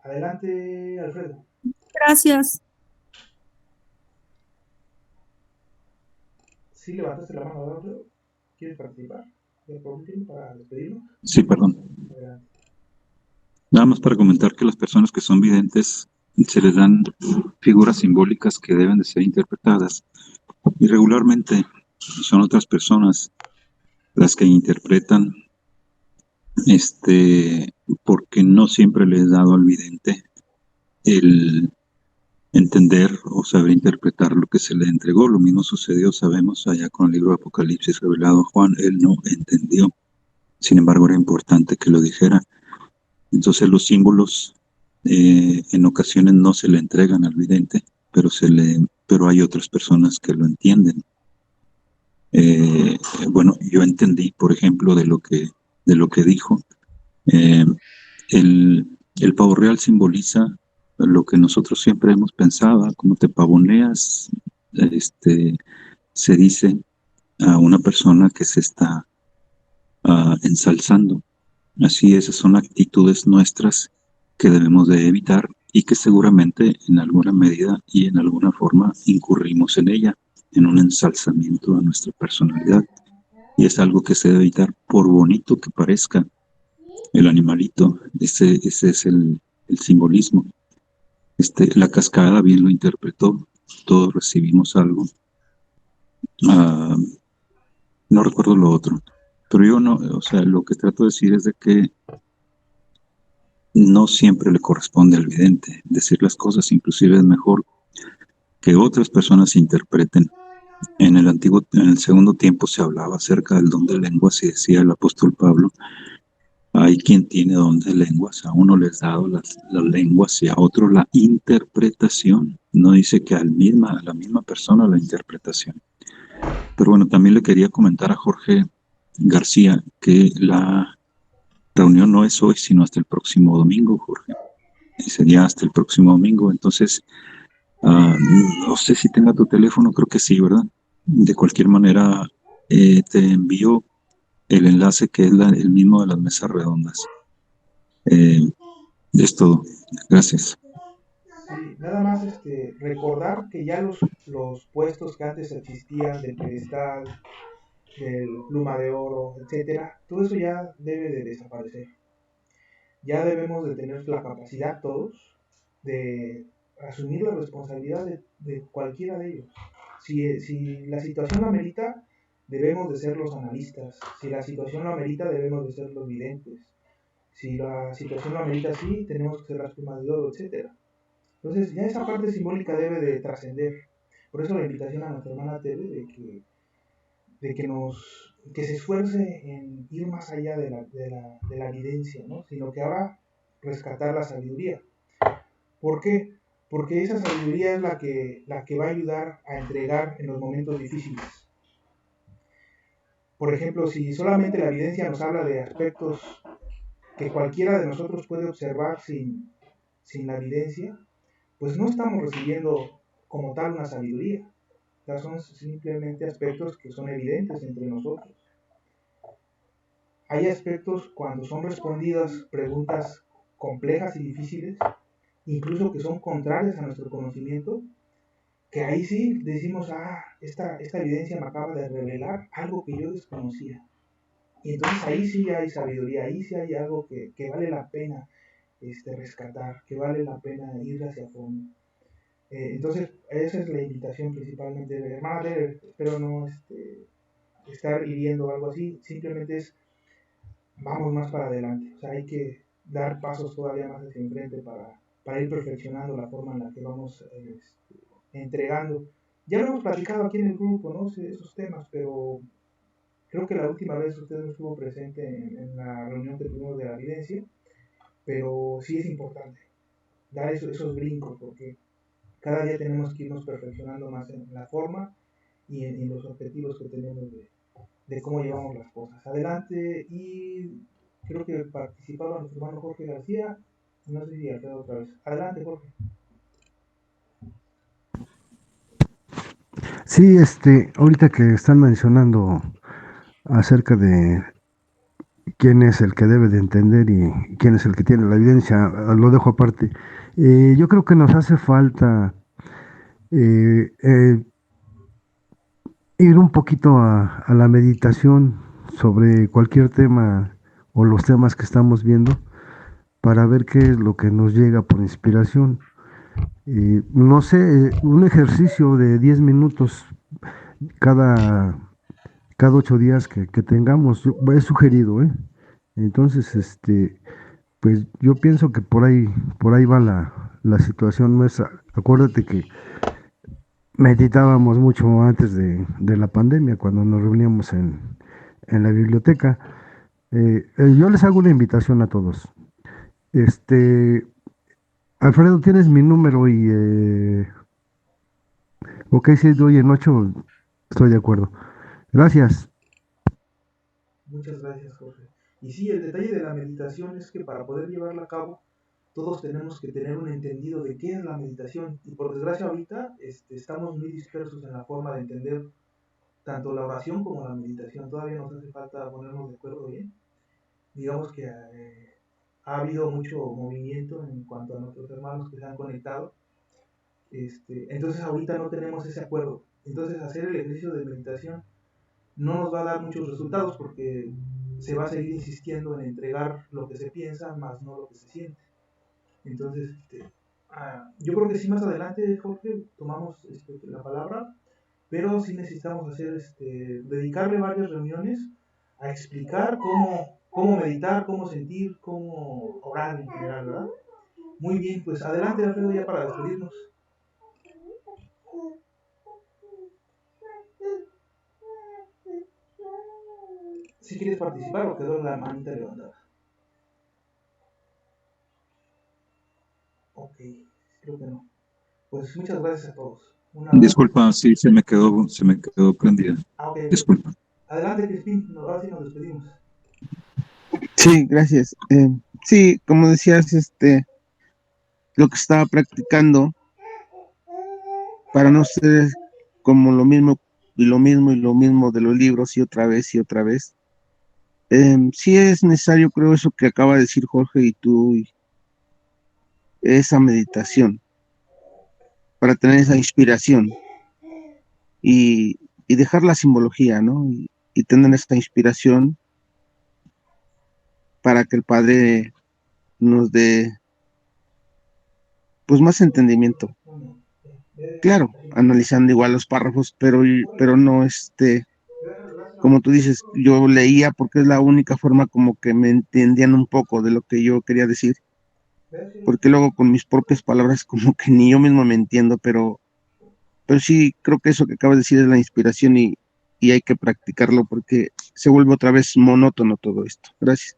Adelante, Alfredo. Gracias. ¿Sí levantaste la mano, Alfredo? ¿Quieres participar? Ya por último, para despedirnos. Sí, perdón. Adelante. Nada más para comentar que las personas que son videntes se les dan figuras simbólicas que deben de ser interpretadas. Y regularmente son otras personas las que interpretan, porque no siempre les es dado al vidente el entender o saber interpretar lo que se le entregó. Lo mismo sucedió, sabemos, allá con el libro de Apocalipsis revelado a Juan. Él no entendió. Sin embargo, era importante que lo dijera. Entonces los símbolos en ocasiones no se le entregan al vidente, pero hay otras personas que lo entienden. Bueno, yo entendí, por ejemplo, de lo que dijo. El pavo real simboliza lo que nosotros siempre hemos pensado, como te pavoneas, se dice a una persona que se está ensalzando. Así, esas son actitudes nuestras que debemos de evitar y que seguramente en alguna medida y en alguna forma incurrimos en ella, en un ensalzamiento a nuestra personalidad. Y es algo que se debe evitar, por bonito que parezca el animalito. Ese es el simbolismo. La cascada bien lo interpretó, todos recibimos algo. No recuerdo lo otro, pero yo no, o sea, lo que trato de decir es de que no siempre le corresponde al vidente decir las cosas, inclusive es mejor que otras personas interpreten. En el segundo tiempo se hablaba acerca del don de lenguas y decía el apóstol Pablo, hay quien tiene don de lenguas, a uno les ha dado las lenguas y a otro la interpretación. No dice que a la misma persona la interpretación. Pero bueno, también le quería comentar a Jorge García que la reunión no es hoy, sino hasta el próximo domingo, Jorge. Sería hasta el próximo domingo. Entonces, no sé si tenga tu teléfono, creo que sí, ¿verdad? De cualquier manera, te envío el enlace que es el mismo de las mesas redondas. Es todo. Gracias. Sí, nada más recordar que ya los puestos que antes existían del pedestal, del pluma de oro, etcétera, todo eso ya debe de desaparecer. Ya debemos de tener la capacidad todos de asumir la responsabilidad de cualquiera de ellos. Si la situación lo amerita, debemos de ser los analistas. Si la situación lo amerita, debemos de ser los videntes. Si la situación lo amerita, sí, tenemos que ser las plumas de oro, etcétera. Entonces ya esa parte simbólica debe de trascender. Por eso la invitación a nuestra hermana Tere que se esfuerce en ir más allá de la evidencia, ¿no? Sino que ahora rescatar la sabiduría. ¿Por qué? Porque esa sabiduría es la que va a ayudar a entregar en los momentos difíciles. Por ejemplo, si solamente la evidencia nos habla de aspectos que cualquiera de nosotros puede observar sin la evidencia, pues no estamos recibiendo como tal una sabiduría. Ya son simplemente aspectos que son evidentes entre nosotros. Hay aspectos cuando son respondidas preguntas complejas y difíciles, incluso que son contrarias a nuestro conocimiento, que ahí sí decimos, esta evidencia me acaba de revelar algo que yo desconocía. Y entonces ahí sí hay sabiduría, ahí sí hay algo que vale la pena rescatar, que vale la pena ir hacia fondo. Entonces, esa es la invitación principalmente de hermana. Espero no estar hiriendo o algo así, simplemente es vamos más para adelante. O sea, hay que dar pasos todavía más hacia enfrente para ir perfeccionando la forma en la que vamos entregando. Ya lo hemos platicado aquí en el grupo, ¿no? Esos temas, pero creo que la última vez usted no estuvo presente en la reunión que tuvimos de la evidencia, pero sí es importante dar esos brincos, porque cada día tenemos que irnos perfeccionando más en la forma y en los objetivos que tenemos de cómo llevamos las cosas. Adelante, y creo que participaba nuestro hermano Jorge García, no sé si Alfredo otra vez. Adelante, Jorge. Sí, ahorita que están mencionando acerca de quién es el que debe de entender y quién es el que tiene la evidencia, lo dejo aparte. Yo creo que nos hace falta eh, eh, ir un poquito a la meditación sobre cualquier tema o los temas que estamos viendo para ver qué es lo que nos llega por inspiración. No sé, un ejercicio de 10 minutos cada, cada 8 días que tengamos, es sugerido, ¿eh? Entonces, pues yo pienso que por ahí va la situación nuestra. Acuérdate que meditábamos mucho antes de la pandemia, cuando nos reuníamos en la biblioteca. Yo les hago una invitación a todos. Este, Alfredo, tienes mi número y, ok, si doy en 8, estoy de acuerdo. Gracias. Muchas gracias, Jorge. Y sí, el detalle de la meditación es que para poder llevarla a cabo, todos tenemos que tener un entendido de qué es la meditación. Y por desgracia ahorita estamos muy dispersos en la forma de entender tanto la oración como la meditación. Todavía nos hace falta ponernos de acuerdo bien. Digamos que ha habido mucho movimiento en cuanto a nuestros hermanos que se han conectado. Entonces ahorita no tenemos ese acuerdo. Entonces hacer el ejercicio de meditación no nos va a dar muchos resultados porque se va a seguir insistiendo en entregar lo que se piensa más no lo que se siente. Entonces, yo creo que sí más adelante, Jorge, tomamos la palabra, pero sí necesitamos dedicarle varias reuniones a explicar cómo meditar, cómo sentir, cómo orar en general, ¿verdad? Muy bien, pues adelante, Alfredo, ya para despedirnos. Si quieres participar o quedó la manita levantada. Ok, creo que no. Pues muchas gracias a todos. Un abrazo. Disculpa, sí, se me quedó prendida. Ok, Disculpa. adelante, Crispín. Ahora sí nos despedimos. Sí, gracias. Sí, como decías, lo que estaba practicando para no ser como lo mismo y lo mismo y lo mismo de los libros y otra vez y otra vez. Sí es necesario, creo, eso que acaba de decir Jorge y tú, y esa meditación para tener esa inspiración y, y dejar la simbología, ¿no? Y tener esta inspiración para que el Padre nos dé, pues, más entendimiento. Claro, analizando igual los párrafos, pero no, como tú dices, yo leía porque es la única forma como que me entendían un poco de lo que yo quería decir, porque luego con mis propias palabras como que ni yo mismo me entiendo, pero sí creo que eso que acabas de decir es la inspiración y hay que practicarlo porque se vuelve otra vez monótono todo esto. Gracias.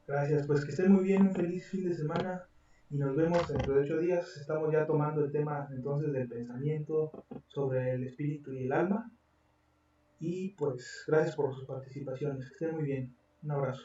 Gracias, pues que estén muy bien, un feliz fin de semana y nos vemos dentro de 8 días. Estamos ya tomando el tema entonces del pensamiento sobre el espíritu y el alma. Y pues gracias por sus participaciones. Que estén muy bien. Un abrazo.